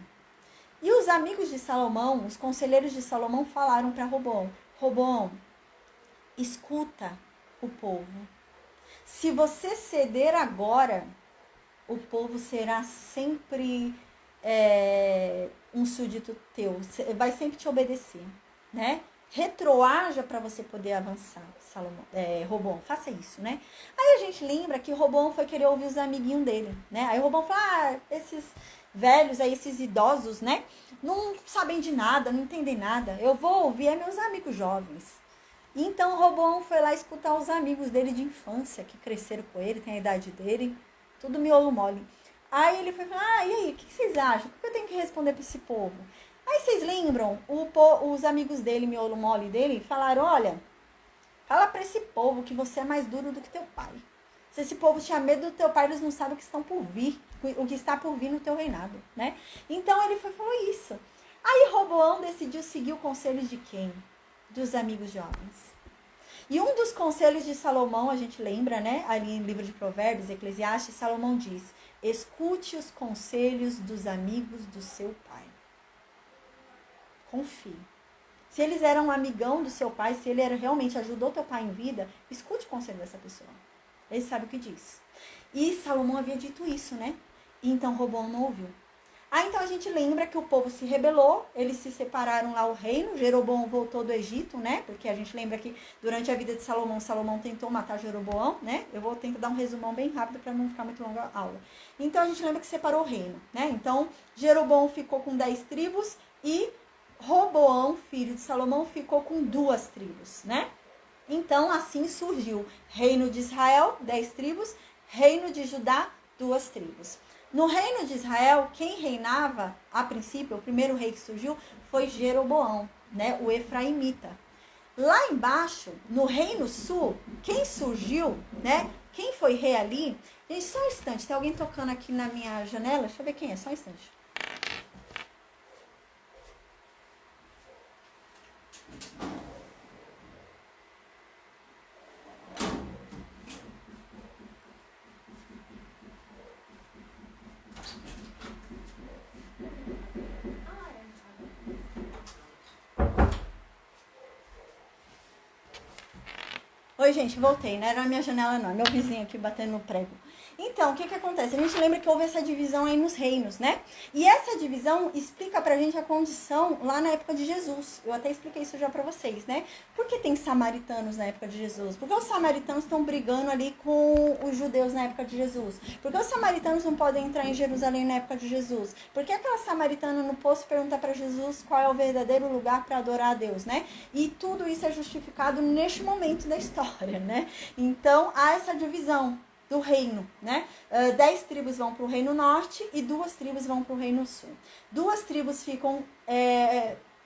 E os amigos de Salomão, os conselheiros de Salomão, falaram para Roboão: Roboão, escuta o povo. Se você ceder agora, o povo será sempre um súdito teu, vai sempre te obedecer, né? Retroaja para você poder avançar, Roboão, faça isso, né? Aí a gente lembra que Roboão foi querer ouvir os amiguinhos dele, né? Aí Roboão fala: esses velhos aí, esses idosos, né? Não sabem de nada, não entendem nada. Eu vou ouvir meus amigos jovens. Então Roboão foi lá escutar os amigos dele de infância, que cresceram com ele, tem a idade dele, tudo miolo mole. Aí ele foi falar: e aí, o que vocês acham? O que eu tenho que responder para esse povo? Aí vocês lembram, os amigos dele, miolo mole dele, falaram: olha, fala para esse povo que você é mais duro do que teu pai. Se esse povo tinha medo do teu pai, eles não sabem o que estão por vir, o que está por vir no teu reinado, né? Então ele falou isso. Aí Roboão decidiu seguir o conselho de quem? Dos amigos jovens. E um dos conselhos de Salomão, a gente lembra, né? Ali no livro de Provérbios, Eclesiastes, Salomão diz: escute os conselhos dos amigos do seu pai. Confie. Se eles eram um amigão do seu pai, se ele realmente ajudou teu pai em vida, escute o conselho dessa pessoa. Ele sabe o que diz. E Salomão havia dito isso, né? E então Roboão não ouviu. Então a gente lembra que o povo se rebelou, eles se separaram lá o reino, Jeroboão voltou do Egito, né? Porque a gente lembra que durante a vida de Salomão, Salomão tentou matar Jeroboão, né? Eu vou tentar dar um resumão bem rápido para não ficar muito longa a aula. Então a gente lembra que separou o reino, né? Então Jeroboão ficou com 10 tribos e Roboão, filho de Salomão, ficou com 2 tribos, né? Então assim surgiu reino de Israel, 10 tribos, reino de Judá, 2 tribos. No reino de Israel, quem reinava, a princípio, o primeiro rei que surgiu foi Jeroboão, né, o efraimita. Lá embaixo, no reino sul, quem surgiu, né, quem foi rei ali? Gente, só um instante, tem alguém tocando aqui na minha janela? Deixa eu ver quem é, só um instante. Oi, gente, voltei, não era na minha janela não, é meu vizinho aqui batendo no prego. Então, o que acontece? A gente lembra que houve essa divisão aí nos reinos, né? E essa divisão explica pra gente a condição lá na época de Jesus. Eu até expliquei isso já pra vocês, né? Por que tem samaritanos na época de Jesus? Porque os samaritanos estão brigando ali com os judeus na época de Jesus. Porque os samaritanos não podem entrar em Jerusalém na época de Jesus. Porque aquela samaritana no poço pergunta pra Jesus qual é o verdadeiro lugar pra adorar a Deus, né? E tudo isso é justificado neste momento da história, né? Então, há essa divisão do reino, né? 10 tribos vão para o reino norte e 2 tribos vão para o reino sul. 2 tribos ficam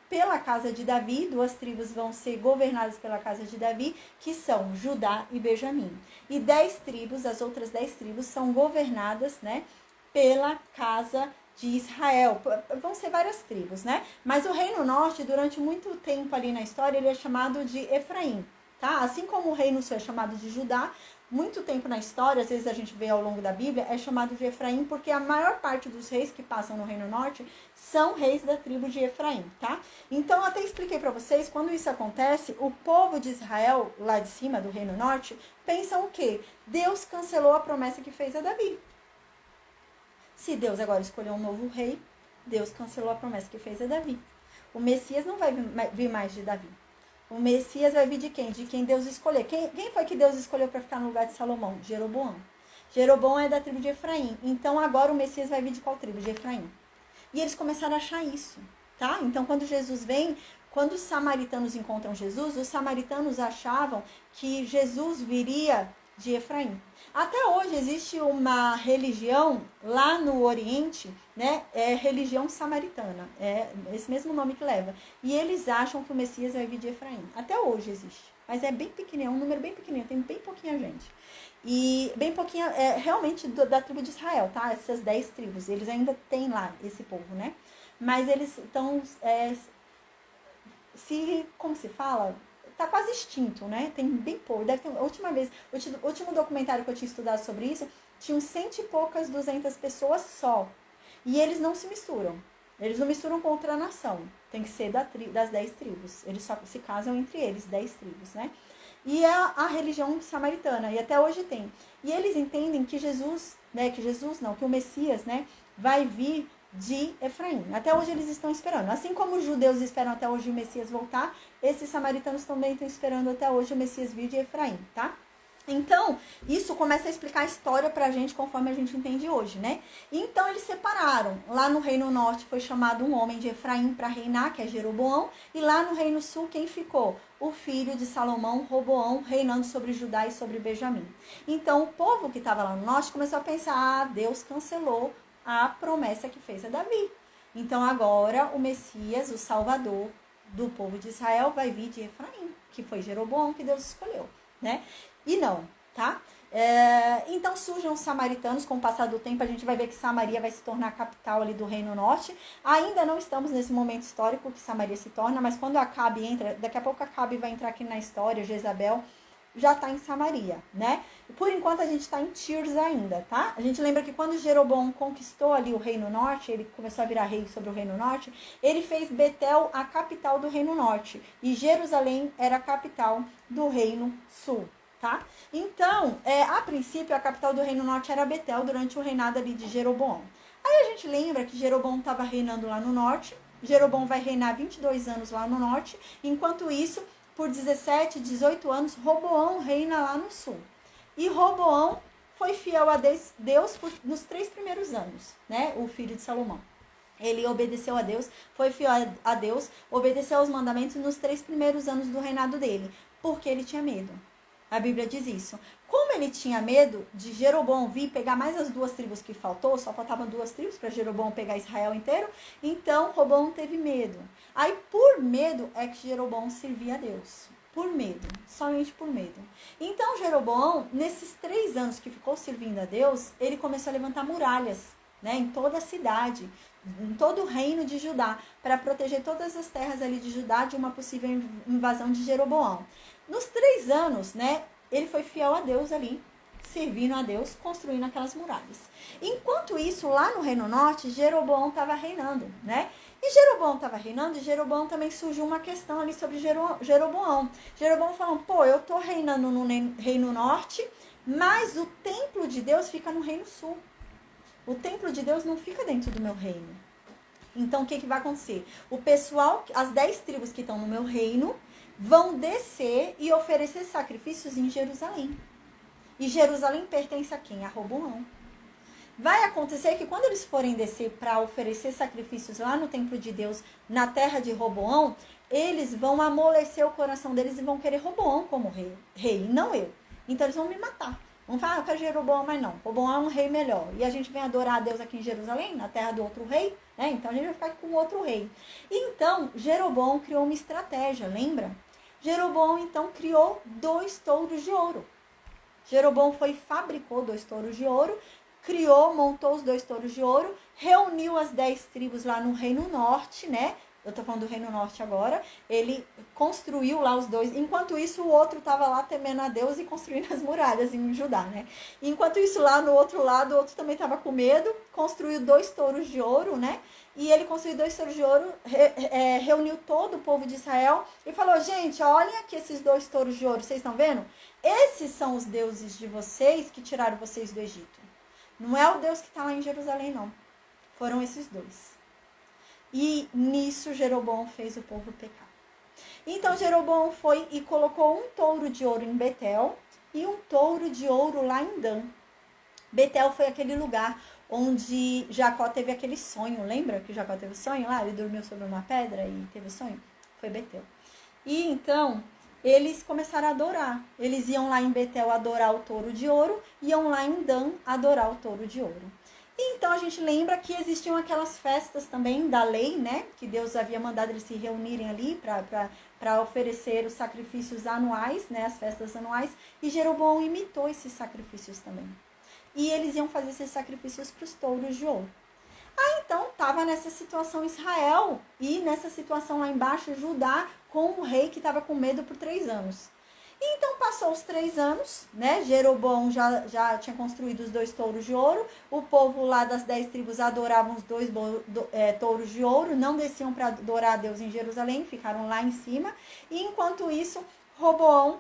pela casa de Davi, 2 tribos vão ser governadas pela casa de Davi, que são Judá e Benjamim. E 10 tribos, as outras 10 tribos, são governadas, né, pela casa de Israel. Vão ser várias tribos, né? Mas o Reino Norte, durante muito tempo ali na história, ele é chamado de Efraim, tá? Assim como o Reino Sul é chamado de Judá, muito tempo na história, às vezes a gente vê ao longo da Bíblia, é chamado de Efraim, porque a maior parte dos reis que passam no Reino Norte são reis da tribo de Efraim, tá? Então, eu até expliquei para vocês, quando isso acontece, o povo de Israel, lá de cima do Reino Norte, pensam o quê? Deus cancelou a promessa que fez a Davi. Se Deus agora escolheu um novo rei, Deus cancelou a promessa que fez a Davi. O Messias não vai vir mais de Davi. O Messias vai vir de quem? De quem Deus escolher. Quem foi que Deus escolheu para ficar no lugar de Salomão? Jeroboão. Jeroboão é da tribo de Efraim. Então agora o Messias vai vir de qual tribo? De Efraim. E eles começaram a achar isso, tá? Então quando Jesus vem, quando os samaritanos encontram Jesus, os samaritanos achavam que Jesus viria de Efraim. Até hoje existe uma religião lá no Oriente, né? É religião samaritana, é esse mesmo nome que leva. E eles acham que o Messias vai vir de Efraim. Até hoje existe, mas é bem pequenininho, é um número bem pequenininho, tem bem pouquinha gente. E bem pouquinha, é realmente da tribo de Israel, tá? Essas 10 tribos, eles ainda têm lá esse povo, né? Mas eles estão, como se fala? Tá quase extinto, né? Tem bem pouco. Deve ter, a último documentário que eu tinha estudado sobre isso, tinham 100 e poucas, 200 pessoas só. E eles não se misturam. Eles não misturam com outra nação. Tem que ser das 10 tribos. Eles só se casam entre eles, 10 tribos, né? E é a religião samaritana, e até hoje tem. E eles entendem que que o Messias, né, vai vir de Efraim. Até hoje eles estão esperando. Assim como os judeus esperam até hoje o Messias voltar, esses samaritanos também estão esperando até hoje o Messias vir de Efraim, tá? Então, isso começa a explicar a história pra gente conforme a gente entende hoje, né? Então, eles separaram. Lá no Reino Norte foi chamado um homem de Efraim para reinar, que é Jeroboão. E lá no Reino Sul, quem ficou? O filho de Salomão, Roboão, reinando sobre Judá e sobre Benjamim. Então, o povo que estava lá no Norte começou a pensar, Deus cancelou a promessa que fez a Davi. Então, agora, o Messias, o Salvador do povo de Israel, vai vir de Efraim, que foi Jeroboão que Deus escolheu, né? E não, tá? Então surgem os samaritanos. Com o passar do tempo a gente vai ver que Samaria vai se tornar a capital ali do Reino Norte. Ainda não estamos nesse momento histórico que Samaria se torna, mas quando Acabe entra, daqui a pouco Acabe vai entrar aqui na história, Jezabel já está em Samaria, né? Por enquanto a gente está em Tirza ainda, tá? A gente lembra que quando Jeroboão conquistou ali o Reino Norte, ele começou a virar rei sobre o Reino Norte, ele fez Betel a capital do Reino Norte e Jerusalém era a capital do Reino Sul. Tá? Então, a princípio, a capital do Reino Norte era Betel durante o reinado ali de Jeroboão. Aí a gente lembra que Jeroboão estava reinando lá no norte. Jeroboão vai reinar 22 anos lá no norte. Enquanto isso, por 17, 18 anos, Roboão reina lá no sul. E Roboão foi fiel a Deus nos 3 primeiros anos, né? O filho de Salomão. Ele obedeceu a Deus, foi fiel a Deus, obedeceu aos mandamentos nos 3 primeiros anos do reinado dele, porque ele tinha medo. A Bíblia diz isso. Como ele tinha medo de Jeroboão vir pegar mais as 2 tribos que faltou, só faltavam 2 tribos para Jeroboão pegar Israel inteiro, então Roboão teve medo. Aí, por medo, é que Jeroboão servia a Deus. Por medo, somente por medo. Então, Jeroboão, nesses 3 anos que ficou servindo a Deus, ele começou a levantar muralhas, né, em toda a cidade, em todo o reino de Judá, para proteger todas as terras ali de Judá de uma possível invasão de Jeroboão. Nos 3 anos, né, ele foi fiel a Deus ali, servindo a Deus, construindo aquelas muralhas. Enquanto isso, lá no Reino Norte, Jeroboão estava reinando, né? E Jeroboão estava reinando, e Jeroboão também surgiu uma questão ali sobre Jeroboão. Jeroboão falou, pô, eu tô reinando no Reino Norte, mas o templo de Deus fica no Reino Sul. O templo de Deus não fica dentro do meu reino. Então, o que vai acontecer? O pessoal, as 10 tribos que estão no meu reino, vão descer e oferecer sacrifícios em Jerusalém. E Jerusalém pertence a quem? A Roboão. Vai acontecer que quando eles forem descer para oferecer sacrifícios lá no templo de Deus, na terra de Roboão, eles vão amolecer o coração deles e vão querer Roboão como rei, não eu. Então eles vão me matar. Vão falar, eu quero Jeroboão, mas não. Roboão é um rei melhor. E a gente vem adorar a Deus aqui em Jerusalém, na terra do outro rei, né? Então a gente vai ficar com outro rei. Então, Jeroboão criou uma estratégia, lembra? Jeroboão, então, criou 2 touros de ouro. Jeroboão fabricou 2 touros de ouro, montou os 2 touros de ouro, reuniu as 10 tribos lá no Reino Norte, né? Eu tô falando do Reino Norte agora. Ele construiu lá os 2. Enquanto isso, o outro estava lá temendo a Deus e construindo as muralhas em Judá, né? Enquanto isso, lá no outro lado, o outro também estava com medo. Construiu 2 touros de ouro, né? E ele construiu 2 touros de ouro, reuniu todo o povo de Israel e falou, gente, olhem aqui esses 2 touros de ouro, vocês estão vendo? Esses são os deuses de vocês que tiraram vocês do Egito. Não é o Deus que está lá em Jerusalém, não. Foram esses 2. E nisso Jeroboão fez o povo pecar. Então Jeroboão foi e colocou um touro de ouro em Betel e um touro de ouro lá em Dan. Betel foi aquele lugar onde Jacó teve aquele sonho. Lembra que Jacó teve sonho lá? Ele dormiu sobre uma pedra e teve sonho? Foi Betel. E então eles começaram a adorar. Eles iam lá em Betel adorar o touro de ouro, iam lá em Dan adorar o touro de ouro. Então a gente lembra que existiam aquelas festas também da lei, né? Que Deus havia mandado eles se reunirem ali para oferecer os sacrifícios anuais, né? As festas anuais. E Jeroboão imitou esses sacrifícios também. E eles iam fazer esses sacrifícios para os touros de ouro. Então estava nessa situação Israel e nessa situação lá embaixo Judá com o rei que estava com medo por 3 anos. Então passou os 3 anos, né? Jeroboão já tinha construído os 2 touros de ouro. O povo lá das 10 tribos adoravam os 2 touros de ouro, não desciam para adorar a Deus em Jerusalém, ficaram lá em cima. E enquanto isso, Roboão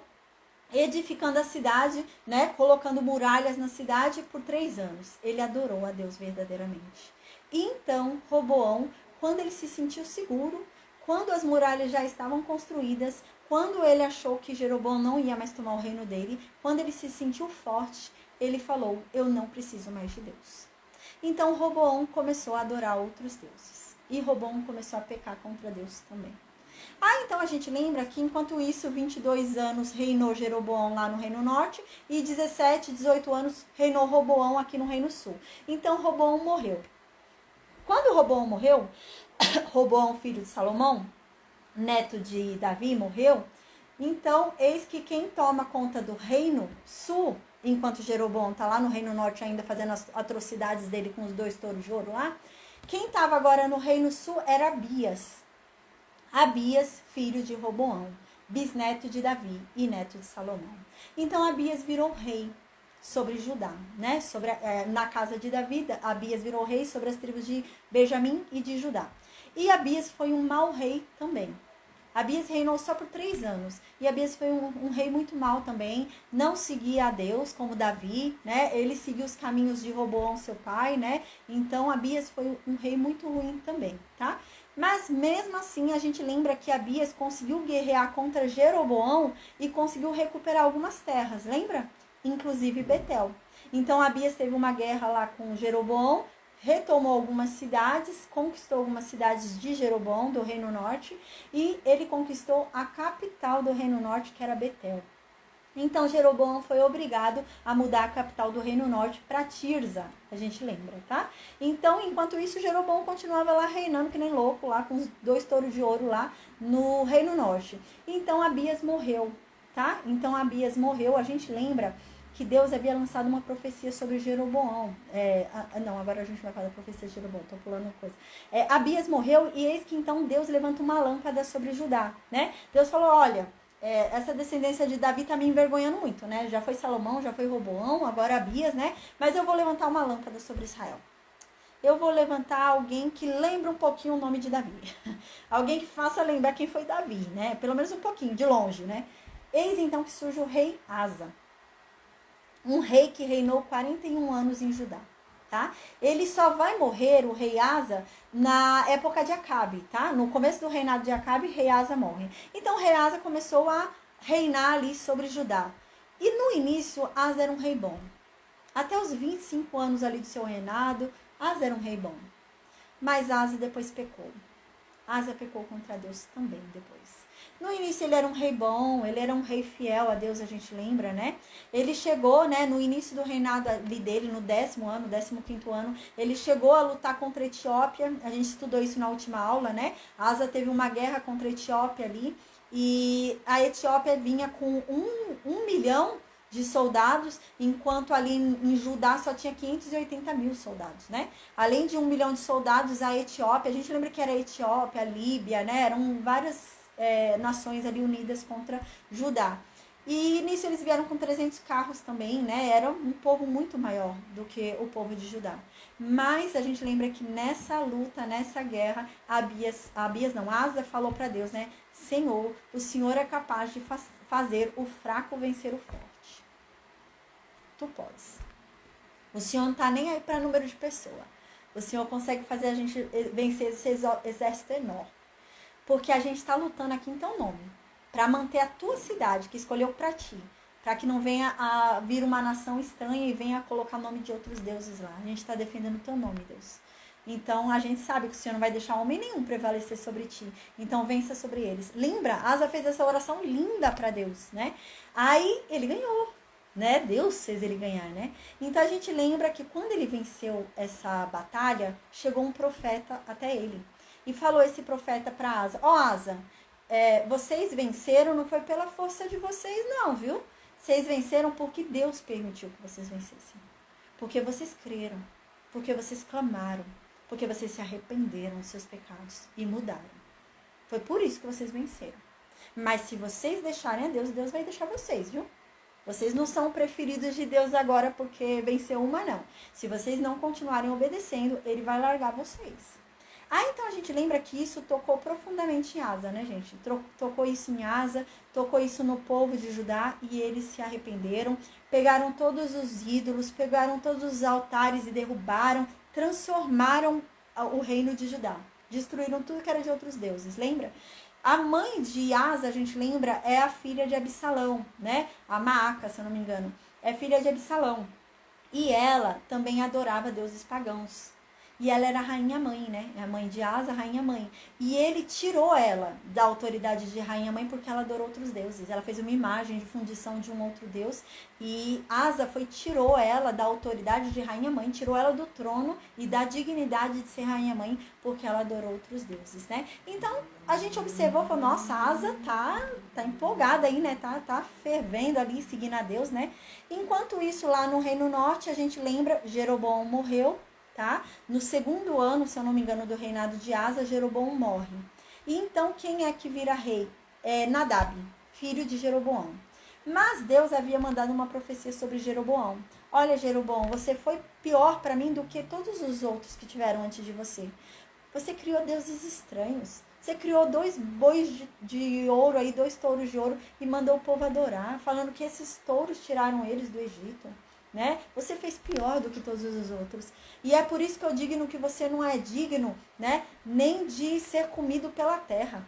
edificando a cidade, né? Colocando muralhas na cidade por 3 anos. Ele adorou a Deus verdadeiramente. E então Roboão, quando ele se sentiu seguro, quando as muralhas já estavam construídas, quando ele achou que Jeroboão não ia mais tomar o reino dele, quando ele se sentiu forte, ele falou, eu não preciso mais de Deus. Então Roboão começou a adorar outros deuses. E Roboão começou a pecar contra Deus também. Então a gente lembra que enquanto isso, 22 anos reinou Jeroboão lá no Reino Norte e 17, 18 anos reinou Roboão aqui no Reino Sul. Então Roboão morreu. Quando Roboão morreu, Roboão, filho de Salomão, neto de Davi, morreu. Então, eis que quem toma conta do Reino Sul, enquanto Jeroboão está lá no Reino Norte ainda fazendo as atrocidades dele com os 2 touros de ouro lá, quem estava agora no Reino Sul era Abias. Abias, filho de Roboão, bisneto de Davi e neto de Salomão. Então, Abias virou rei sobre Judá, né? Na casa de Davi, Abias virou rei sobre as tribos de Benjamim e de Judá. E Abias foi um mau rei também. Abias reinou só por 3 anos. E Abias foi um rei muito mau também. Não seguia a Deus como Davi, né? Ele seguiu os caminhos de Roboão, seu pai, né? Então Abias foi um rei muito ruim também, tá? Mas mesmo assim a gente lembra que Abias conseguiu guerrear contra Jeroboão e conseguiu recuperar algumas terras, lembra? Inclusive Betel. Então Abias teve uma guerra lá com Jeroboão, retomou algumas cidades, conquistou algumas cidades de Jeroboão, do Reino Norte, e ele conquistou a capital do Reino Norte, que era Betel. Então Jeroboão foi obrigado a mudar a capital do Reino Norte para Tirza, a gente lembra, tá? Então, enquanto isso, Jeroboão continuava lá reinando que nem louco, lá com os 2 touros de ouro lá no Reino Norte. Então Abias morreu, tá? Então Abias morreu, a gente lembra que Deus havia lançado uma profecia sobre Jeroboão. Não, agora a gente vai falar da profecia de Jeroboão, tô pulando uma coisa. Abias morreu e eis que então Deus levanta uma lâmpada sobre Judá, né? Deus falou, olha, essa descendência de Davi tá me envergonhando muito, né? Já foi Salomão, já foi Roboão, agora Abias, né? Mas eu vou levantar uma lâmpada sobre Israel. Eu vou levantar alguém que lembra um pouquinho o nome de Davi. Alguém que faça lembrar quem foi Davi, né? Pelo menos um pouquinho, de longe, né? Eis então que surge o rei Asa. Um rei que reinou 41 anos em Judá, tá? Ele só vai morrer, o rei Asa, na época de Acabe, tá? No começo do reinado de Acabe, rei Asa morre. Então, o rei Asa começou a reinar ali sobre Judá. E no início, Asa era um rei bom. Até os 25 anos ali do seu reinado, Asa era um rei bom. Mas Asa depois pecou. Asa pecou contra Deus também depois. No início ele era um rei bom, ele era um rei fiel a Deus, a gente lembra, né? Ele chegou, né, no início do reinado ali dele, no 10º ano, 15º ano, ele chegou a lutar contra a Etiópia, a gente estudou isso na última aula, né? Asa teve uma guerra contra a Etiópia ali, e a Etiópia vinha com 1 milhão de soldados, enquanto ali em Judá só tinha 580 mil soldados, né? Além de 1 milhão de soldados, a Etiópia, a gente lembra que era a Etiópia, a Líbia, né? Eram várias nações ali unidas contra Judá. E nisso eles vieram com 300 carros também, né? Era um povo muito maior do que o povo de Judá. Mas a gente lembra que nessa luta, nessa guerra, Asa falou para Deus, né? Senhor, o Senhor é capaz de fazer o fraco vencer o forte. Tu podes. O Senhor não tá nem aí para número de pessoas. O Senhor consegue fazer a gente vencer esse exército enorme. Porque a gente está lutando aqui em teu nome. Para manter a tua cidade que escolheu para ti. Para que não venha a vir uma nação estranha e venha colocar o nome de outros deuses lá. A gente está defendendo o teu nome, Deus. Então a gente sabe que o Senhor não vai deixar homem nenhum prevalecer sobre ti. Então vença sobre eles. Lembra? Asa fez essa oração linda para Deus, né? Aí ele ganhou, né? Deus fez ele ganhar, né? Então a gente lembra que quando ele venceu essa batalha, chegou um profeta até ele. E falou esse profeta para Asa: ó, Asa, vocês venceram, não foi pela força de vocês não, viu? Vocês venceram porque Deus permitiu que vocês vencessem. Porque vocês creram. Porque vocês clamaram. Porque vocês se arrependeram dos seus pecados e mudaram. Foi por isso que vocês venceram. Mas se vocês deixarem a Deus, Deus vai deixar vocês, viu? Vocês não são preferidos de Deus agora porque venceu uma, não. Se vocês não continuarem obedecendo, Ele vai largar vocês. Então a gente lembra que isso tocou profundamente em Asa, né, gente? Tocou isso em Asa, tocou isso no povo de Judá e eles se arrependeram, pegaram todos os ídolos, pegaram todos os altares e derrubaram, transformaram o reino de Judá. Destruíram tudo que era de outros deuses, lembra? A mãe de Asa, a gente lembra, é a filha de Absalão, né? A Maaca, se eu não me engano. É filha de Absalão. E ela também adorava deuses pagãos. E ela era a rainha-mãe, né? A mãe de Asa, rainha-mãe. E ele tirou ela da autoridade de rainha-mãe porque ela adorou outros deuses. Ela fez uma imagem de fundição de um outro deus. E Asa tirou ela da autoridade de rainha-mãe, tirou ela do trono e da dignidade de ser rainha-mãe porque ela adorou outros deuses, né? Então, a gente observou, falou, nossa, Asa tá empolgada aí, né? Tá fervendo ali, seguindo a Deus, né? Enquanto isso, lá no Reino Norte, a gente lembra, Jeroboão morreu. Tá? No 2º ano, se eu não me engano, do reinado de Asa, Jeroboão morre. E então, quem é que vira rei? Nadab, filho de Jeroboão. Mas Deus havia mandado uma profecia sobre Jeroboão. Olha, Jeroboão, você foi pior para mim do que todos os outros que tiveram antes de você. Você criou deuses estranhos. Você criou 2 bois de ouro, aí 2 touros de ouro e mandou o povo adorar, falando que esses touros tiraram eles do Egito. Né? Você fez pior do que todos os outros. E é por isso que eu digo que você não é digno, né? Nem de ser comido pela terra.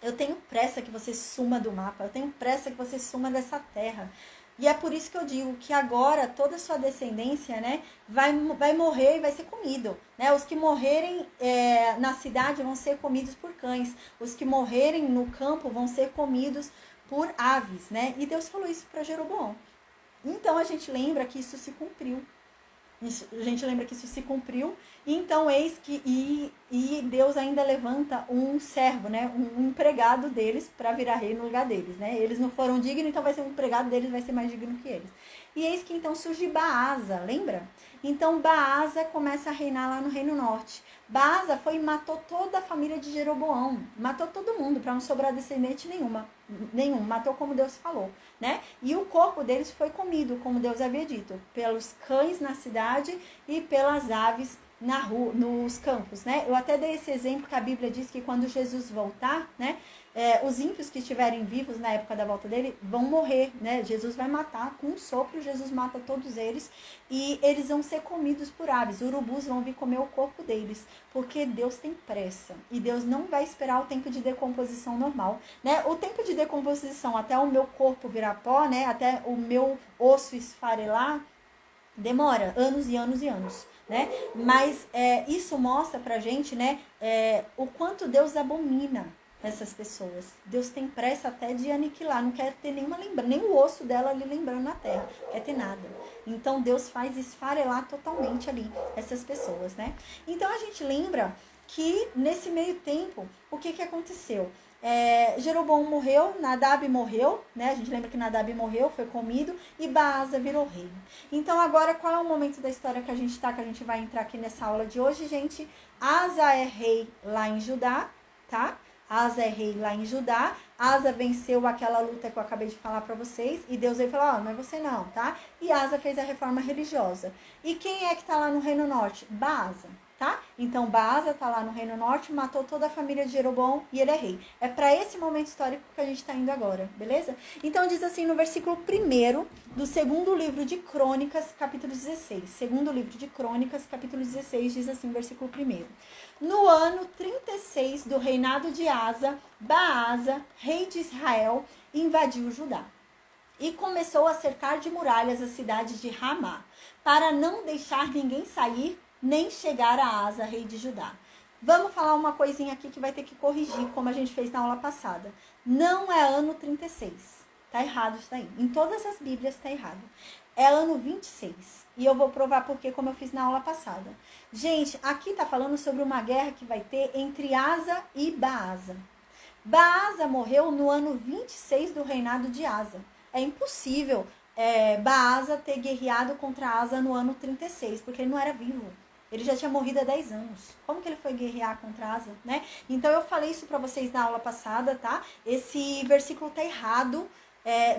Eu tenho pressa que você suma do mapa. Eu tenho pressa que você suma dessa terra. E é por isso que eu digo que agora toda a sua descendência, né, vai morrer e vai ser comido. Né? Os que morrerem na cidade vão ser comidos por cães. Os que morrerem no campo vão ser comidos por aves. Né? E Deus falou isso para Jeroboão. Então, a gente lembra que isso se cumpriu. E então, eis que e Deus ainda levanta um servo, né? Um empregado deles para virar rei no lugar deles, né? Eles não foram dignos, então vai ser um empregado deles, vai ser mais digno que eles. E eis que então surge Baasa, lembra? Então, Baasa começa a reinar lá no Reino Norte. Baasa foi e matou toda a família de Jeroboão. Matou todo mundo, para não sobrar descendente nenhum. Matou como Deus falou, né? E o corpo deles foi comido, como Deus havia dito, pelos cães na cidade e pelas aves na rua, nos campos, né? Eu até dei esse exemplo que a Bíblia diz que quando Jesus voltar, né? Os ímpios que estiverem vivos na época da volta dele vão morrer, né? Jesus vai matar com um sopro, Jesus mata todos eles e eles vão ser comidos por aves. Urubus vão vir comer o corpo deles, porque Deus tem pressa e Deus não vai esperar o tempo de decomposição normal, né? O tempo de decomposição até o meu corpo virar pó, né? Até o meu osso esfarelar, demora anos e anos e anos. Né? Mas isso mostra pra gente, né, o quanto Deus abomina essas pessoas. Deus tem pressa até de aniquilar, não quer ter nenhuma lembrança, nem o osso dela ali lembrando na terra, não quer ter nada. Então Deus faz esfarelar totalmente ali essas pessoas, né? Então a gente lembra que nesse meio tempo, o que aconteceu? Jeroboão morreu, Nadab morreu, né? A gente lembra que Nadab morreu, foi comido, e Baasa virou rei. Então agora qual é o momento da história que a gente tá, que a gente vai entrar aqui nessa aula de hoje, gente? Asa é rei lá em Judá, tá? Asa é rei lá em Judá. Asa venceu aquela luta que eu acabei de falar para vocês. E Deus veio falar, não é você não, tá? E Asa fez a reforma religiosa. E quem é que tá lá no Reino Norte? Baasa, tá? Então Baasa tá lá no Reino Norte, matou toda a família de Jeroboão e ele é rei. É para esse momento histórico que a gente tá indo agora, beleza? Então diz assim no versículo 1º do segundo livro de Crônicas, capítulo 16. Segundo livro de Crônicas, capítulo 16, diz assim, versículo 1º. No ano 36 do reinado de Asa, Baasa, rei de Israel, invadiu Judá e começou a cercar de muralhas a cidade de Ramá, para não deixar ninguém sair nem chegar a Asa, rei de Judá. Vamos falar uma coisinha aqui que vai ter que corrigir, como a gente fez na aula passada. Não é ano 36. Tá errado isso aí. Em todas as Bíblias tá errado. É ano 26. E eu vou provar porque, como eu fiz na aula passada. Gente, aqui tá falando sobre uma guerra que vai ter entre Asa e Baasa. Baasa morreu no ano 26 do reinado de Asa. É impossível Baasa ter guerreado contra Asa no ano 36, porque ele não era vivo. Ele já tinha morrido há 10 anos. Como que ele foi guerrear contra Asa, né? Então eu falei isso para vocês na aula passada, tá? Esse versículo tá errado.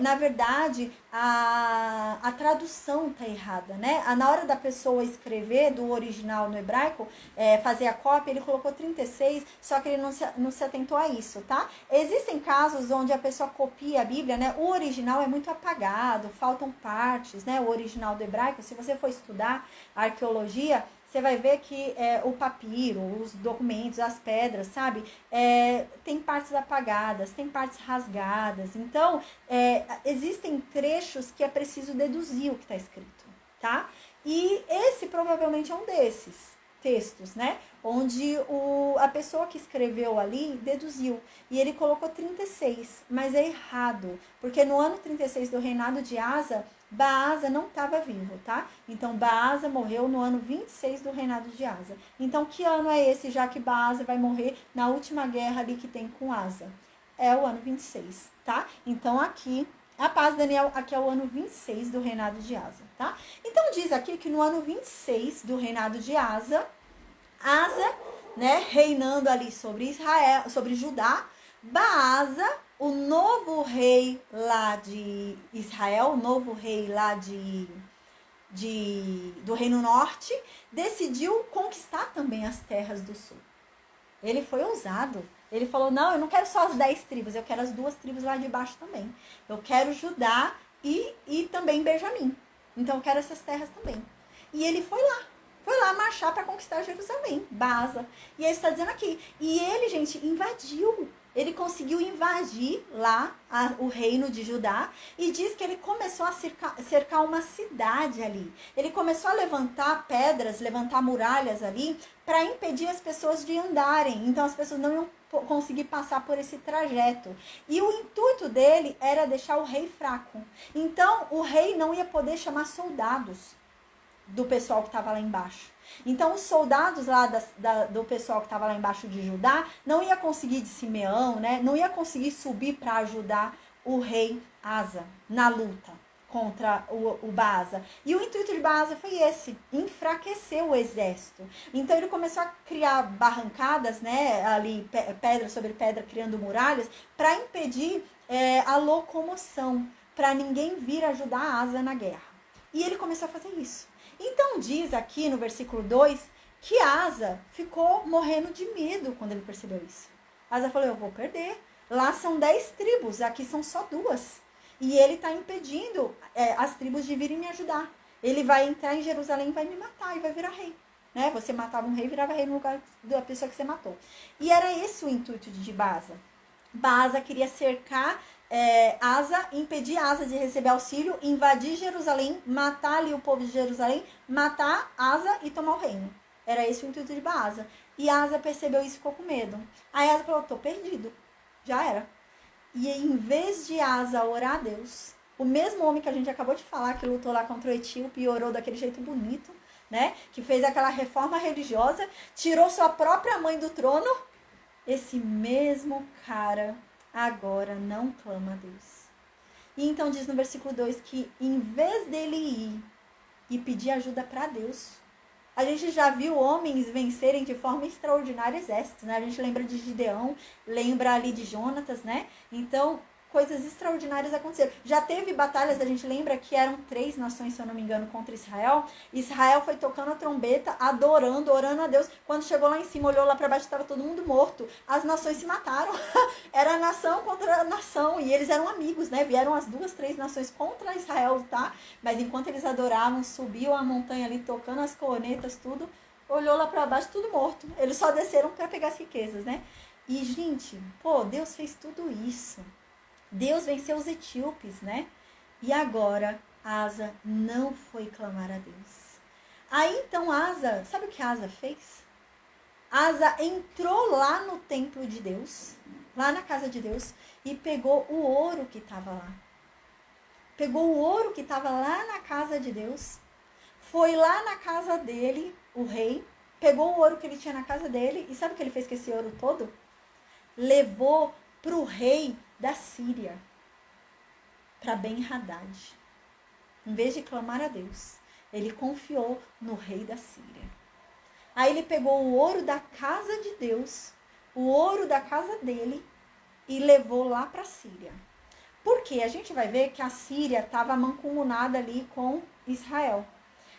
Na verdade, a tradução tá errada, né? Na hora da pessoa escrever do original no hebraico, fazer a cópia, ele colocou 36, só que ele não se atentou a isso, tá? Existem casos onde a pessoa copia a Bíblia, né? O original é muito apagado, faltam partes, né? O original do hebraico, se você for estudar arqueologia, você vai ver que o papiro, os documentos, as pedras, sabe? Tem partes apagadas, tem partes rasgadas. Então, existem trechos que é preciso deduzir o que está escrito, tá? E esse provavelmente é um desses textos, né? Onde a pessoa que escreveu ali deduziu. E ele colocou 36, mas é errado. Porque no ano 36 do reinado de Asa, Baasa não estava vivo, tá? Então, Baasa morreu no ano 26 do reinado de Asa. Então, que ano é esse, já que Baasa vai morrer na última guerra ali que tem com Asa? É o ano 26, tá? Então, aqui, a paz, Daniel, aqui é o ano 26 do reinado de Asa, tá? Então, diz aqui que no ano 26 do reinado de Asa, né, reinando ali sobre Israel, sobre Judá, Baasa, o novo rei lá de Israel, o novo rei lá do Reino Norte, decidiu conquistar também as terras do sul. Ele foi ousado. Ele falou, não, eu não quero só as 10 tribos, eu quero as 2 tribos lá de baixo também. Eu quero Judá e também Benjamim. Então eu quero essas terras também. E ele foi lá marchar para conquistar Jerusalém, Baasa. E ele está dizendo aqui. E ele, gente, invadiu. Ele conseguiu invadir lá o reino de Judá e diz que ele começou a cercar uma cidade ali. Ele começou a levantar pedras, levantar muralhas ali para impedir as pessoas de andarem. Então as pessoas não iam conseguir passar por esse trajeto. E o intuito dele era deixar o rei fraco. Então o rei não ia poder chamar soldados do pessoal que estava lá embaixo. Então os soldados lá do pessoal que estava lá embaixo de Judá não ia conseguir de Simeão, né? Não ia conseguir subir para ajudar o rei Asa na luta contra o Baasa. E o intuito de Baasa foi esse, enfraquecer o exército. Então ele começou a criar barrancadas, né? Ali pedra sobre pedra, criando muralhas para impedir a locomoção, para ninguém vir ajudar Asa na guerra. E ele começou a fazer isso. Então diz aqui no versículo 2 que Asa ficou morrendo de medo quando ele percebeu isso. Asa falou, eu vou perder. Lá são 10 tribos, aqui são só 2. E ele está impedindo as tribos de virem me ajudar. Ele vai entrar em Jerusalém e vai me matar e vai virar rei. Né? Você matava um rei e virava rei no lugar da pessoa que você matou. E era esse o intuito de Baasa. Baasa queria cercar Asa, impedir Asa de receber auxílio, invadir Jerusalém, matar ali o povo de Jerusalém, matar Asa e tomar o reino. Era esse o intuito de Baasa. E Asa percebeu isso e ficou com medo. Aí Asa falou, tô perdido. Já era. E em vez de Asa orar a Deus, o mesmo homem que a gente acabou de falar, que lutou lá contra o etíope e orou daquele jeito bonito, né? Que fez aquela reforma religiosa, tirou sua própria mãe do trono esse mesmo cara agora não clama a Deus. E então diz no versículo 2 que em vez dele ir e pedir ajuda para Deus, a gente já viu homens vencerem de forma extraordinária exércitos, né? A gente lembra de Gideão, lembra ali de Jonatas, né? Então, coisas extraordinárias aconteceram. Já teve batalhas, a gente lembra que eram 3 nações, se eu não me engano, contra Israel. Israel foi tocando a trombeta, adorando, orando a Deus. Quando chegou lá em cima, olhou lá para baixo, estava todo mundo morto. As nações se mataram. Era nação contra nação. E eles eram amigos, né? Vieram as 2, 3 nações contra Israel, tá? Mas enquanto eles adoravam, subiu a montanha ali, tocando as cornetas, tudo. Olhou lá para baixo, tudo morto. Eles só desceram para pegar as riquezas, né? E, gente, pô, Deus fez tudo isso. Deus venceu os etíopes, né? E agora Asa não foi clamar a Deus. Aí então Asa, sabe o que Asa fez? Asa entrou lá no templo de Deus, lá na casa de Deus, e pegou o ouro que estava lá. Pegou o ouro que estava lá na casa de Deus, foi lá na casa dele, o rei, pegou o ouro que ele tinha na casa dele, e sabe o que ele fez com esse ouro todo? Levou para o rei da Síria, para Ben-Hadad. Em vez de clamar a Deus, ele confiou no rei da Síria. Aí ele pegou o ouro da casa de Deus, o ouro da casa dele, e levou lá para a Síria. Porque a gente vai ver que a Síria estava mancomunada ali com Israel.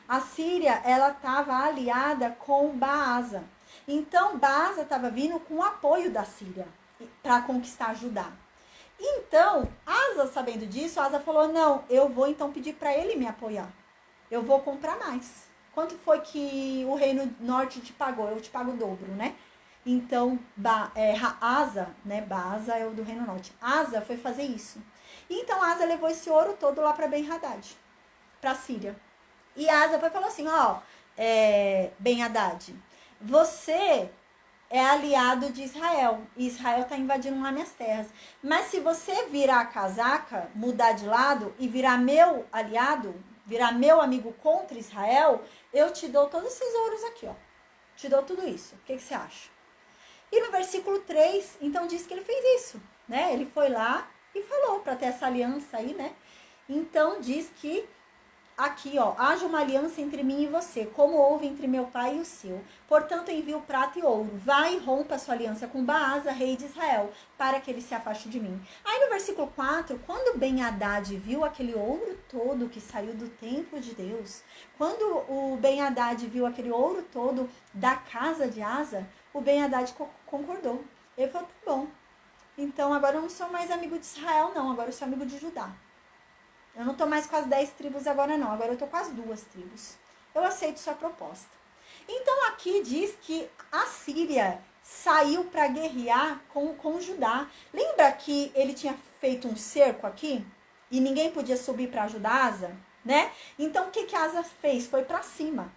A Síria, ela estava aliada com Baasa. Então, Baasa estava vindo com o apoio da Síria para conquistar Judá. Então, Asa, sabendo disso, Asa falou, não, eu vou então pedir para ele me apoiar. Eu vou comprar mais. Quanto foi que o reino norte te pagou? Eu te pago o dobro, né? Então, Asa, né? Baasa é o do reino norte. Asa foi fazer isso. Então, Asa levou esse ouro todo lá para Ben-Hadad, para a Síria. E Asa foi falou assim, ó, Ben-Hadad, você é aliado de Israel. E Israel está invadindo lá minhas terras. Mas se você virar a casaca, mudar de lado e virar meu aliado, virar meu amigo contra Israel, eu te dou todos esses ouros aqui, ó. Te dou tudo isso. O que você acha? E no versículo 3, então diz que ele fez isso, né? Ele foi lá e falou para ter essa aliança aí, né? Então diz que aqui, ó, haja uma aliança entre mim e você, como houve entre meu pai e o seu. Portanto, envio prata e ouro. Vai e rompa a sua aliança com Baasa, rei de Israel, para que ele se afaste de mim. Aí no versículo 4, quando Ben-Hadad viu aquele ouro todo que saiu do templo de Deus, quando o Ben-Hadad viu aquele ouro todo da casa de Asa, o Ben-Hadad concordou. Ele falou, tá bom. Então agora eu não sou mais amigo de Israel, não. Agora eu sou amigo de Judá. Eu não estou mais com as 10 tribos agora, não. Agora eu estou com as 2 tribos. Eu aceito sua proposta. Então, aqui diz que a Síria saiu para guerrear com Judá. Lembra que ele tinha feito um cerco aqui? E ninguém podia subir para ajudar Asa? Né? Então, o que Asa fez? Foi para cima.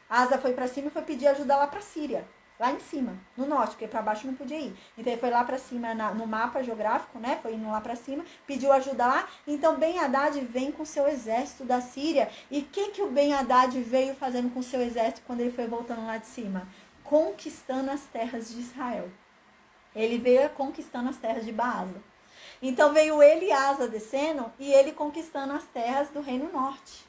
Asa foi para cima e foi pedir ajuda lá para a Síria. Lá em cima, no norte, porque para baixo não podia ir. Então ele foi lá para cima no mapa geográfico, né? Foi indo lá para cima, pediu ajuda lá. Então Ben-Hadad vem com seu exército da Síria. E o que o Ben-Hadad veio fazendo com seu exército quando ele foi voltando lá de cima? Conquistando as terras de Israel. Ele veio conquistando as terras de Baasa. Então veio ele e Asa descendo e ele conquistando as terras do reino norte.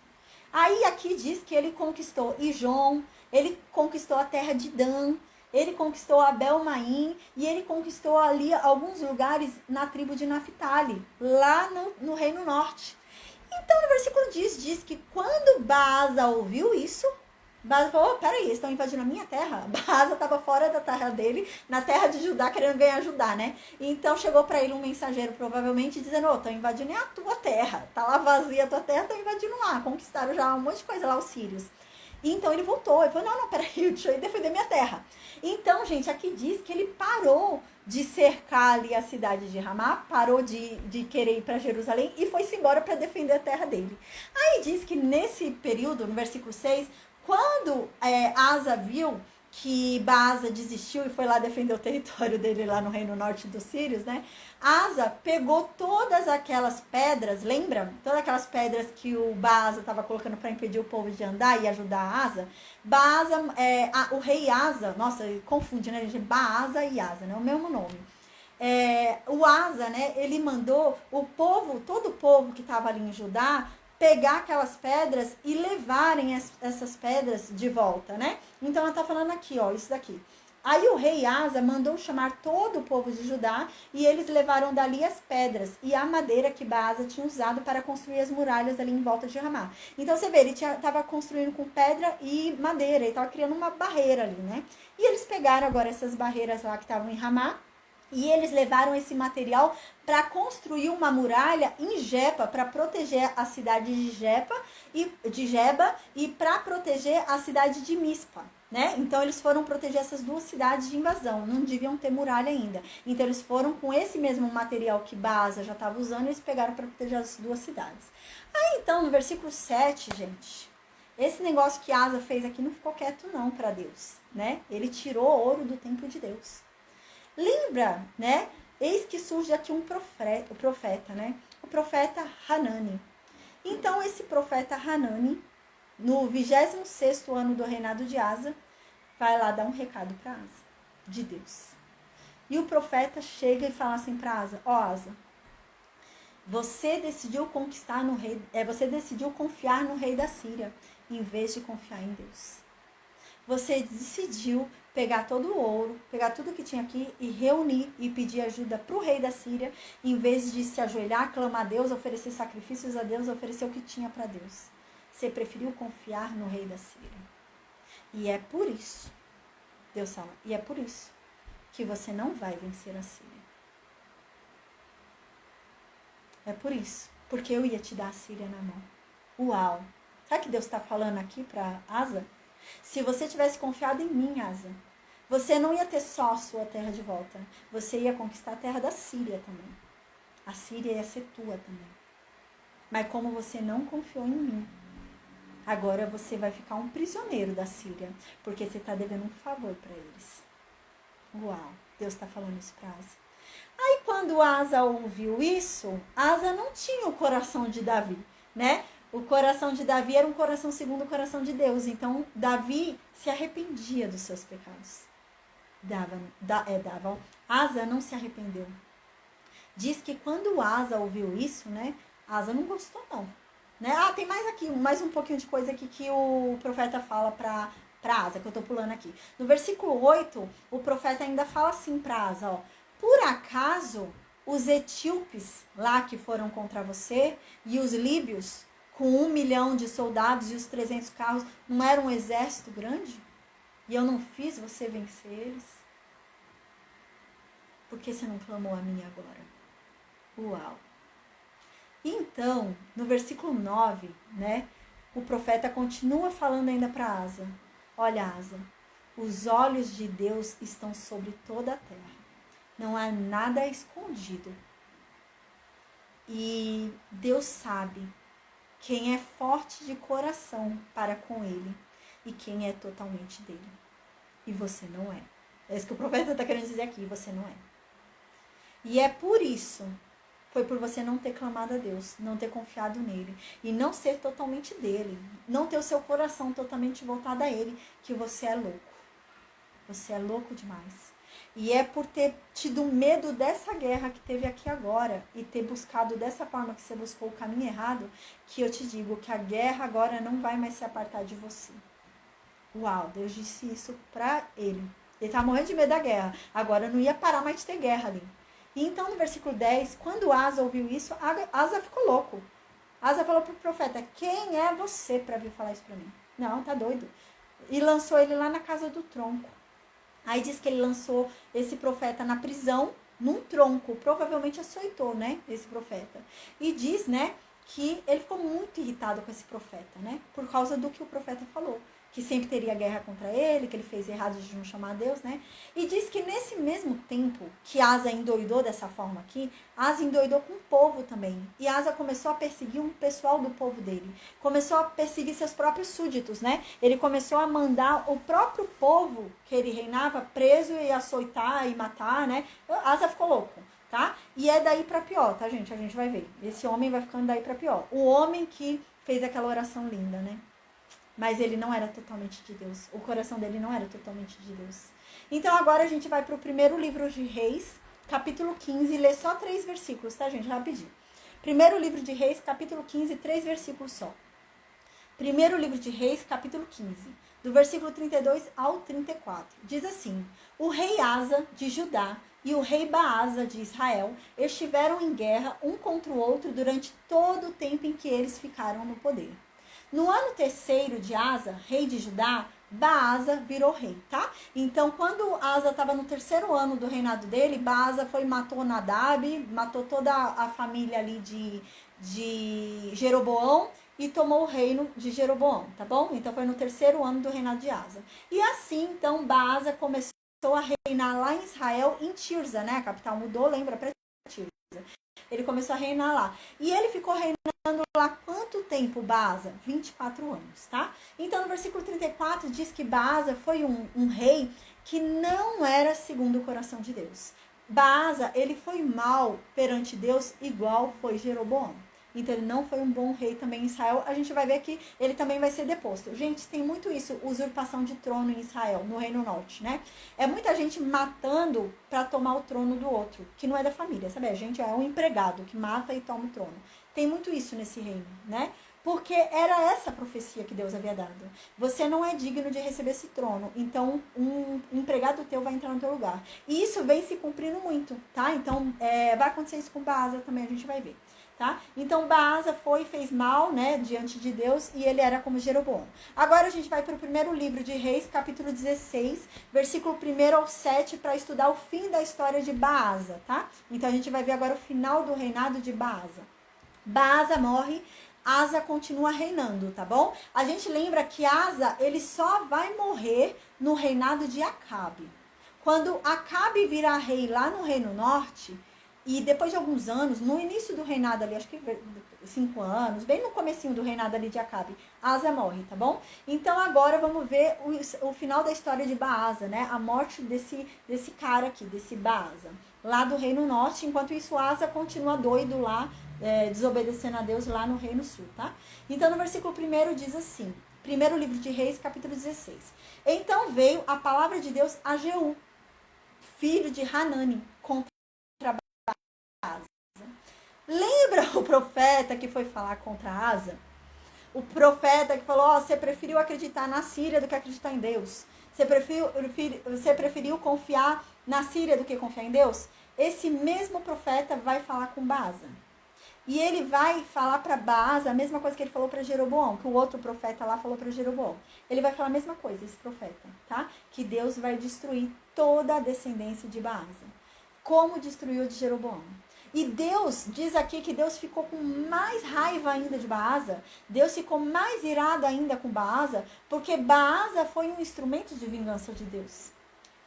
Aí aqui diz que ele conquistou Ijon, ele conquistou a terra de Dan, ele conquistou Abel-Maim e ele conquistou ali alguns lugares na tribo de Naphtali, lá no reino norte. Então no versículo diz que quando Baasa ouviu isso, Baasa falou, peraí, eles estão invadindo a minha terra? Baasa estava fora da terra dele, na terra de Judá, querendo ganhar Judá, né? Então chegou para ele um mensageiro, provavelmente, dizendo, estão invadindo a tua terra, tá lá vazia a tua terra, estão invadindo lá, conquistaram já um monte de coisa lá, os sírios. E então ele voltou, ele falou, não, peraí, deixa eu ir defender minha terra. Então, gente, aqui diz que ele parou de cercar ali a cidade de Ramá, parou de querer ir para Jerusalém e foi-se embora para defender a terra dele. Aí diz que nesse período, no versículo 6, quando Asa viu que Baasa desistiu e foi lá defender o território dele lá no Reino Norte dos Sírios, né? Asa pegou todas aquelas pedras, lembra? Todas aquelas pedras que o Baasa estava colocando para impedir o povo de andar e ajudar Asa. Baasa, o rei Asa, nossa, confunde, né, gente? Baasa e Asa, né? O mesmo nome. O Asa, né? Ele mandou o povo, todo o povo que estava ali em Judá, pegar aquelas pedras e levarem essas pedras de volta, né? Então ela tá falando aqui, ó, isso daqui. Aí o rei Asa mandou chamar todo o povo de Judá e eles levaram dali as pedras e a madeira que Baasa tinha usado para construir as muralhas ali em volta de Ramá. Então você vê, ele estava construindo com pedra e madeira, ele estava criando uma barreira ali, né? E eles pegaram agora essas barreiras lá que estavam em Ramá e eles levaram esse material para construir uma muralha em Jepa, para proteger a cidade de Geba e para proteger a cidade de Mispa, né? Então eles foram proteger essas duas cidades de invasão, não deviam ter muralha ainda. Então eles foram com esse mesmo material que Baasa já estava usando, eles pegaram para proteger as duas cidades. Aí então no versículo 7, gente, esse negócio que Asa fez aqui não ficou quieto não para Deus, né? Ele tirou ouro do templo de Deus. Lembra, né? Eis que surge aqui um profeta, né? O profeta Hanani. Então, esse profeta Hanani, no 26º ano do reinado de Asa, vai lá dar um recado para Asa, de Deus. E o profeta chega e fala assim para Asa, ó Asa, você decidiu conquistar no rei, você decidiu confiar no rei da Síria, em vez de confiar em Deus. Você decidiu pegar todo o ouro, pegar tudo que tinha aqui e reunir e pedir ajuda para o rei da Síria, em vez de se ajoelhar, clamar a Deus, oferecer sacrifícios a Deus, oferecer o que tinha para Deus. Você preferiu confiar no rei da Síria. E é por isso, Deus fala, e é por isso que você não vai vencer a Síria. É por isso, porque eu ia te dar a Síria na mão. Uau! Sabe o que Deus está falando aqui para Asa? Se você tivesse confiado em mim, Asa, você não ia ter só a sua terra de volta. Você ia conquistar a terra da Síria também. A Síria ia ser tua também. Mas como você não confiou em mim, agora você vai ficar um prisioneiro da Síria, porque você está devendo um favor para eles. Uau, Deus está falando isso para Asa. Aí quando Asa ouviu isso, Asa não tinha o coração de Davi, né? O coração de Davi era um coração segundo o coração de Deus. Então, Davi se arrependia dos seus pecados. Asa não se arrependeu. Diz que quando Asa ouviu isso, né? Asa não gostou, não. Né? Tem mais aqui, mais um pouquinho de coisa aqui que o profeta fala para Asa, que eu tô pulando aqui. No versículo 8, o profeta ainda fala assim para Asa, ó. Por acaso, os etíopes lá que foram contra você e os líbios com 1 milhão de soldados e os 300 carros, não era um exército grande? E eu não fiz você vencer eles? Por que você não clamou a mim agora? Uau! Então, no versículo 9, né, o profeta continua falando ainda para Asa. Olha, Asa, os olhos de Deus estão sobre toda a terra. Não há nada escondido. E Deus sabe quem é forte de coração para com ele e quem é totalmente dele. E você não é. É isso que o profeta está querendo dizer aqui, você não é. E é por isso, foi por você não ter clamado a Deus, não ter confiado nele e não ser totalmente dele, não ter o seu coração totalmente voltado a ele, que você é louco. Você é louco demais. E é por ter tido medo dessa guerra que teve aqui agora e ter buscado dessa forma que você buscou o caminho errado, que eu te digo que a guerra agora não vai mais se apartar de você. Uau, Deus disse isso pra ele. Ele estava morrendo de medo da guerra. Agora não ia parar mais de ter guerra ali. E então no versículo 10, quando Asa ouviu isso, Asa ficou louco. Asa falou pro profeta, quem é você para vir falar isso pra mim? Não, tá doido. E lançou ele lá na casa do tronco. Aí diz que ele lançou esse profeta na prisão, num tronco. Provavelmente açoitou, né, esse profeta. E diz, né, que ele ficou muito irritado com esse profeta, né, por causa do que o profeta falou. que sempre teria guerra contra ele, que ele fez errado de não chamar Deus, né? E diz que nesse mesmo tempo que Asa endoidou dessa forma aqui, Asa endoidou com o povo também. E Asa começou a perseguir um pessoal do povo dele. Começou a perseguir seus próprios súditos, né? Ele começou a mandar o próprio povo que ele reinava preso e açoitar e matar, né? Asa ficou louco, tá? E é daí pra pior, tá, gente? A gente vai ver. Esse homem vai ficando daí pra pior. O homem que fez aquela oração linda, né? Mas ele não era totalmente de Deus. O coração dele não era totalmente de Deus. Então agora a gente vai para o primeiro livro de Reis, capítulo 15, lê só 3 versículos, tá, gente? Rapidinho. Primeiro livro de Reis, capítulo 15, 3 versículos só. Primeiro livro de Reis, capítulo 15, do versículo 32 ao 34. Diz assim: o rei Asa de Judá e o rei Baasa de Israel estiveram em guerra um contra o outro durante todo o tempo em que eles ficaram no poder. No ano terceiro de Asa, rei de Judá, Baasa virou rei, tá? Então, quando Asa estava no terceiro ano do reinado dele, Baasa foi e matou Nadab, matou toda a família ali de Jeroboão e tomou o reino de Jeroboão, tá bom? Então, foi no terceiro ano do reinado de Asa. E assim, então, Baasa começou a reinar lá em Israel, em Tirza, né? A capital mudou, lembra? Para Tirza. Ele começou a reinar lá. E ele ficou reinando lá quanto tempo, Baasa? 24 anos, tá? Então, no versículo 34, diz que Baasa foi um rei que não era segundo o coração de Deus. Baasa, ele foi mal perante Deus igual foi Jeroboão. Então, ele não foi um bom rei também em Israel. A gente vai ver que ele também vai ser deposto. Gente, tem muito isso, usurpação de trono em Israel, no Reino Norte, né? É muita gente matando para tomar o trono do outro, que não é da família, sabe? A gente é um empregado que mata e toma o trono. Tem muito isso nesse reino, né? Porque era essa profecia que Deus havia dado. Você não é digno de receber esse trono, então um empregado teu vai entrar no teu lugar. E isso vem se cumprindo muito, tá? Então, vai acontecer isso com Baasa também, a gente vai ver. Tá? Então Baasa fez mal, né, diante de Deus, e ele era como Jeroboão. Agora a gente vai para o primeiro livro de Reis, capítulo 16, versículo 1 ao 7, para estudar o fim da história de Baasa, tá? Então a gente vai ver agora o final do reinado de Baasa. Baasa morre, Asa continua reinando, tá bom? A gente lembra que Asa, ele só vai morrer no reinado de Acabe. Quando Acabe virar rei lá no Reino Norte, e depois de alguns anos, no início do reinado ali, acho que 5 anos, bem no comecinho do reinado ali de Acabe, Asa morre, tá bom? Então agora vamos ver o final da história de Baasa, né? A morte desse cara aqui, desse Baasa, lá do Reino Norte. Enquanto isso, Asa continua doido lá, desobedecendo a Deus lá no Reino Sul, tá? Então no versículo 1 diz assim, primeiro livro de Reis, capítulo 16. Então veio a palavra de Deus a Jeú, filho de Hanani, contra Asa. Lembra o profeta que foi falar contra Asa? O profeta que falou, você preferiu acreditar na Síria do que acreditar em Deus. Você preferiu confiar na Síria do que confiar em Deus? Esse mesmo profeta vai falar com Baasa. E ele vai falar para Baasa a mesma coisa que ele falou para Jeroboão, que o outro profeta lá falou para Jeroboão. Ele vai falar a mesma coisa, esse profeta, tá? Que Deus vai destruir toda a descendência de Baasa. Como destruiu de Jeroboão. E Deus, diz aqui que Deus ficou com mais raiva ainda de Baasa. Deus ficou mais irado ainda com Baasa, porque Baasa foi um instrumento de vingança de Deus.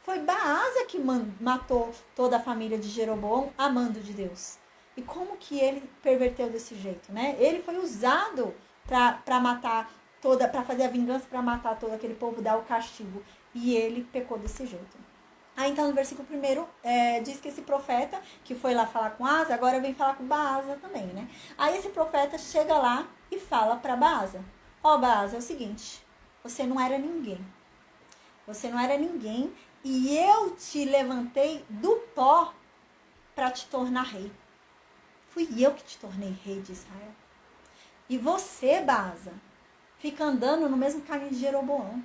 Foi Baasa que matou toda a família de Jeroboão a mando de Deus. E como que ele perverteu desse jeito, né? Ele foi usado para matar toda, para fazer a vingança, para matar todo aquele povo, dar o castigo. E ele pecou desse jeito. Aí então no versículo 1 diz que esse profeta que foi lá falar com Asa, agora vem falar com Baasa também, né? Aí esse profeta chega lá e fala para Baasa: ó, Baasa, é o seguinte, você não era ninguém. Você não era ninguém e eu te levantei do pó para te tornar rei. Fui eu que te tornei rei de Israel. E você, Baasa, fica andando no mesmo caminho de Jeroboão,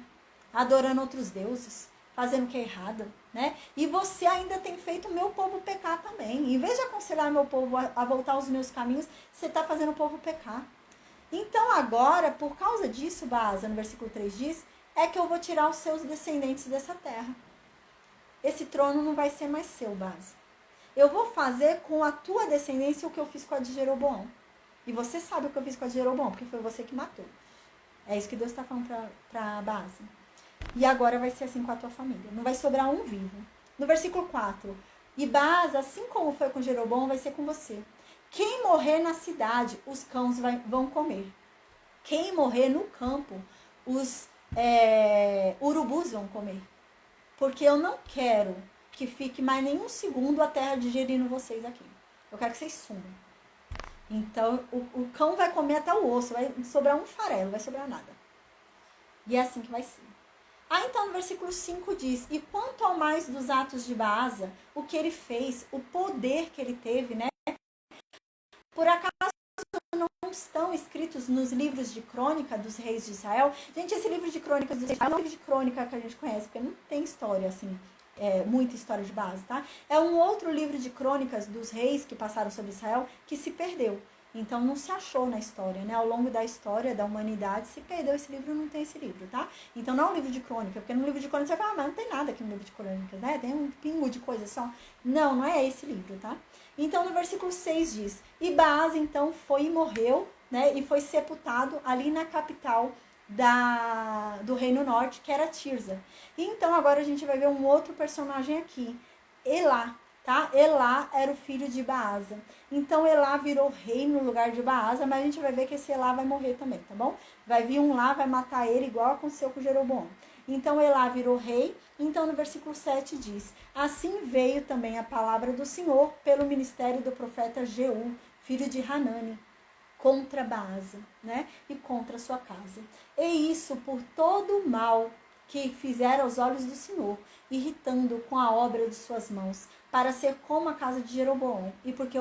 adorando outros deuses, fazendo o que é errado, né? E você ainda tem feito o meu povo pecar também. Em vez de aconselhar meu povo a voltar aos meus caminhos, você está fazendo o povo pecar. Então agora, por causa disso, Baasa, no versículo 3 diz, é que eu vou tirar os seus descendentes dessa terra. Esse trono não vai ser mais seu, Baasa. Eu vou fazer com a tua descendência o que eu fiz com a de Jeroboão. E você sabe o que eu fiz com a de Jeroboão, porque foi você que matou. É isso que Deus está falando para a base. E agora vai ser assim com a tua família. Não vai sobrar um vivo. No versículo 4. E Baasa, assim como foi com Jeroboão, vai ser com você. Quem morrer na cidade, os cães vão comer. Quem morrer no campo, os urubus vão comer. Porque eu não quero que fique mais nenhum segundo a terra digerindo vocês aqui. Eu quero que vocês sumam. Então, o cão vai comer até o osso. Vai sobrar um farelo, não vai sobrar nada. E é assim que vai ser. Então no versículo 5 diz: e quanto ao mais dos atos de Baasa, o que ele fez, o poder que ele teve, né? Por acaso não estão escritos nos livros de crônica dos reis de Israel? Gente, esse livro de crônicas dos reis de Israel não é um livro de crônica que a gente conhece, porque não tem história assim, muita história de Baasa, tá? É um outro livro de crônicas dos reis que passaram sobre Israel que se perdeu. Então não se achou na história, né? Ao longo da história da humanidade se perdeu esse livro, não tem esse livro, tá? Então não é um livro de crônica, porque no livro de crônica você fala, mas não tem nada aqui no livro de crônicas, né? Tem um pingo de coisa só. Não, não é esse livro, tá? Então no versículo 6 diz: e Baasa então foi e morreu, né? E foi sepultado ali na capital do Reino Norte, que era Tirza. E então agora a gente vai ver um outro personagem aqui, Elá. Tá? Elá era o filho de Baasa. Então Elá virou rei no lugar de Baasa, mas a gente vai ver que esse Elá vai morrer também, tá bom? Vai vir um lá, vai matar ele, igual aconteceu com Jeroboão. Então Elá virou rei. Então no versículo 7 diz: assim veio também a palavra do Senhor pelo ministério do profeta Jeú, filho de Hanani, contra Baasa, né? E contra a sua casa. E isso por todo o mal que fizeram aos olhos do Senhor, irritando com a obra de suas mãos, para ser como a casa de Jeroboão, e porque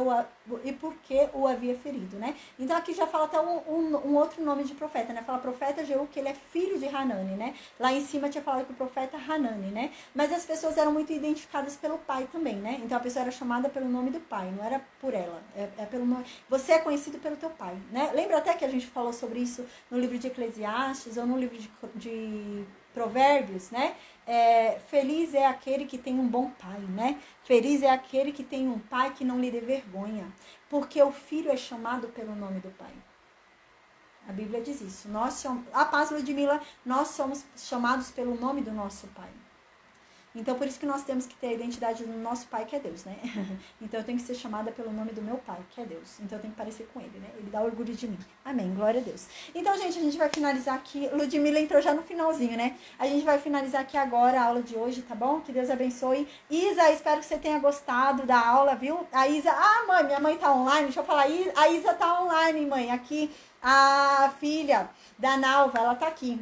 o havia ferido, né? Então aqui já fala até um outro nome de profeta, né? Fala profeta Jeú, que ele é filho de Hanani, né? Lá em cima tinha falado que o profeta Hanani, né? Mas as pessoas eram muito identificadas pelo pai também, né? Então a pessoa era chamada pelo nome do pai, não era por ela, é pelo nome. Você é conhecido pelo teu pai, né? Lembra até que a gente falou sobre isso no livro de Eclesiastes ou no livro de Provérbios, né? Feliz é aquele que tem um bom pai, né? Feliz é aquele que tem um pai que não lhe dê vergonha, porque o filho é chamado pelo nome do pai. A Bíblia diz isso. A paz, Ludmila, nós somos chamados pelo nome do nosso pai. Então, por isso que nós temos que ter a identidade do nosso pai, que é Deus, né? Então, eu tenho que ser chamada pelo nome do meu pai, que é Deus. Então, eu tenho que parecer com ele, né? Ele dá orgulho de mim. Amém, glória a Deus. Então, gente, a gente vai finalizar aqui. Ludmila entrou já no finalzinho, né? A gente vai finalizar aqui agora a aula de hoje, tá bom? Que Deus abençoe. Isa, espero que você tenha gostado da aula, viu? A Isa... mãe, minha mãe tá online. Deixa eu falar. A Isa tá online, mãe. Aqui, a filha da Nalva, ela tá aqui.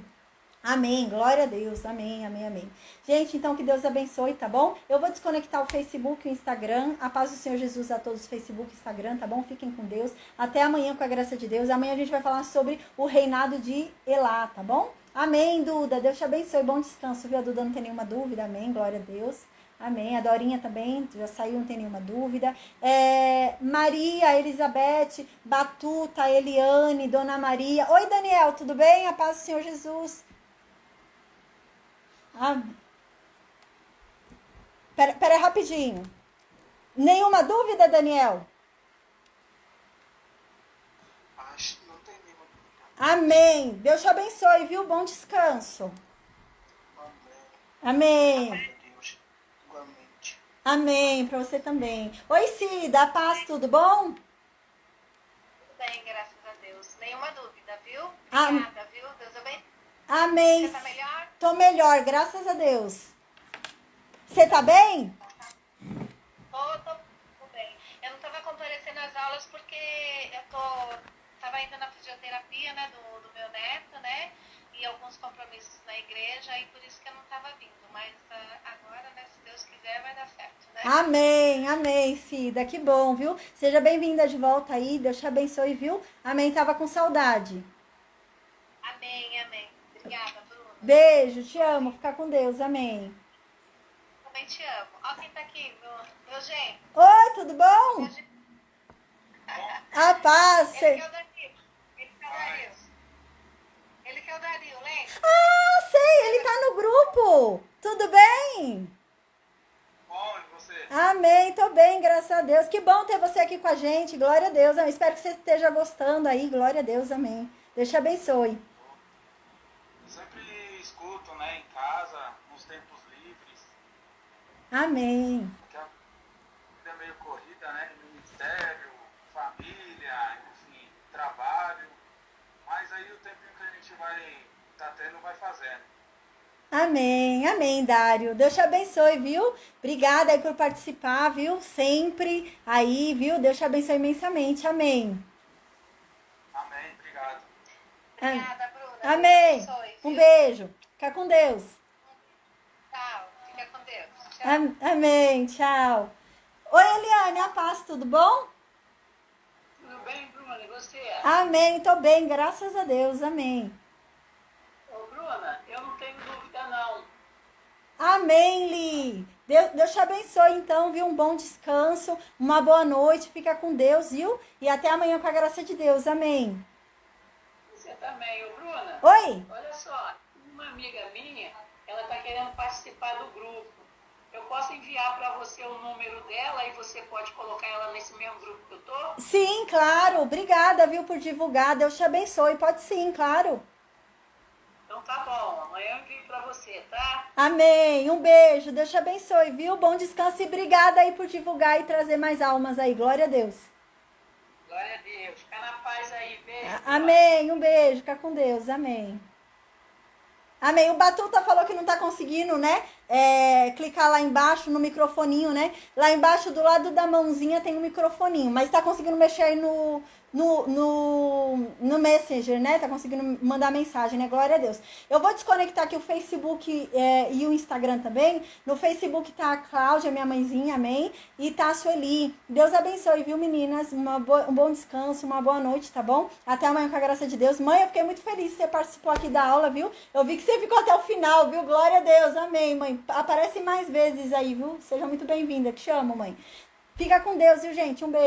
Amém, glória a Deus, amém, amém, amém. Gente, então que Deus abençoe, tá bom? Eu vou desconectar o Facebook e o Instagram. A paz do Senhor Jesus a todos, Facebook e Instagram, tá bom? Fiquem com Deus. Até amanhã, com a graça de Deus. Amanhã a gente vai falar sobre o reinado de Elá, tá bom? Amém, Duda. Deus te abençoe. Bom descanso, viu? A Duda não tem nenhuma dúvida. Amém, glória a Deus. Amém. A Dorinha também já saiu, não tem nenhuma dúvida. Maria, Elizabeth, Batuta, Eliane, Dona Maria. Oi, Daniel, tudo bem? A paz do Senhor Jesus. Pera aí, rapidinho. Nenhuma dúvida, Daniel? Acho que não tem nenhuma dúvida. Amém. Deus te abençoe, viu? Bom descanso. Amém. Deus, igualmente. Amém. Pra você também. Oi, Cida. A paz, tudo bom? Tudo bem, graças a Deus. Nenhuma dúvida, viu? Amém. Obrigada, viu? Deus abençoe. Amém. Você tá melhor? Tô melhor, graças a Deus. Você tá bem? Tô bem. Eu não tava comparecendo às aulas porque eu tava indo na fisioterapia, né, do meu neto, né? E alguns compromissos na igreja, e por isso que eu não tava vindo. Mas agora, né, se Deus quiser, vai dar certo, né? Amém, amém, Cida. Que bom, viu? Seja bem-vinda de volta aí. Deus te abençoe, viu? Amém. Tava com saudade. Amém, amém. Obrigada, Bruna. Beijo, te amo. Fica com Deus. Amém. Também te amo. Ó quem tá aqui, meu gente. Oi, tudo bom? A paz. Ele que é o Danilo. Ele que é o Dario, lembra? Ah, sei, ele tá no grupo. Tudo bem? Bom, e você? Amém, tô bem, graças a Deus. Que bom ter você aqui com a gente. Glória a Deus. Amém. Espero que você esteja gostando aí. Glória a Deus, amém. Deus te abençoe. Amém. Porque a vida é meio corrida, né? Ministério, família, enfim, trabalho. Mas aí o tempinho que a gente tá tendo, vai fazendo. Amém, amém, Dário. Deus te abençoe, viu? Obrigada aí por participar, viu? Sempre aí, viu? Deus te abençoe imensamente. Amém. Amém, obrigado. Obrigada, Bruna. Amém. Deus abençoe, Um viu? beijo. Fica com Deus. Tchau. Fica com Deus. Tchau. Amém, tchau. Oi, Eliane, a paz, tudo bom? Tudo bem, Bruna? E você? Amém, tô bem, graças a Deus, amém. Ô, Bruna, eu não tenho dúvida, não. Amém, Li. Deus te abençoe, então, viu? Um bom descanso, uma boa noite, fica com Deus, viu? E até amanhã com a graça de Deus, amém. Você também, ô, Bruna? Oi? Olha só, uma amiga minha, ela tá querendo participar do grupo. Eu posso enviar para você o número dela e você pode colocar ela nesse mesmo grupo que eu tô? Sim, claro, obrigada, viu, por divulgar, Deus te abençoe, pode sim, claro. Então tá bom, amanhã eu envio para você, tá? Amém, um beijo, Deus te abençoe, viu? Bom descanso e obrigada aí por divulgar e trazer mais almas aí, glória a Deus. Glória a Deus. Fica na paz aí, beijo. Bruna. Amém, um beijo, fica com Deus, amém. Amém. O Batuta falou que não tá conseguindo, né? Clicar lá embaixo no microfoninho, né? Lá embaixo, do lado da mãozinha, tem um microfoninho. Mas tá conseguindo mexer aí no Messenger, né? Tá conseguindo mandar mensagem, né? Glória a Deus. Eu vou desconectar aqui o Facebook e o Instagram também. No Facebook tá a Cláudia, minha mãezinha, amém? E tá a Sueli. Deus abençoe, viu, meninas? Um bom descanso, uma boa noite, tá bom? Até amanhã com a graça de Deus. Mãe, eu fiquei muito feliz que você participou aqui da aula, viu? Eu vi que você ficou até o final, viu? Glória a Deus, amém, mãe. Aparece mais vezes aí, viu? Seja muito bem-vinda. Te amo, mãe. Fica com Deus, viu, gente? Um beijo.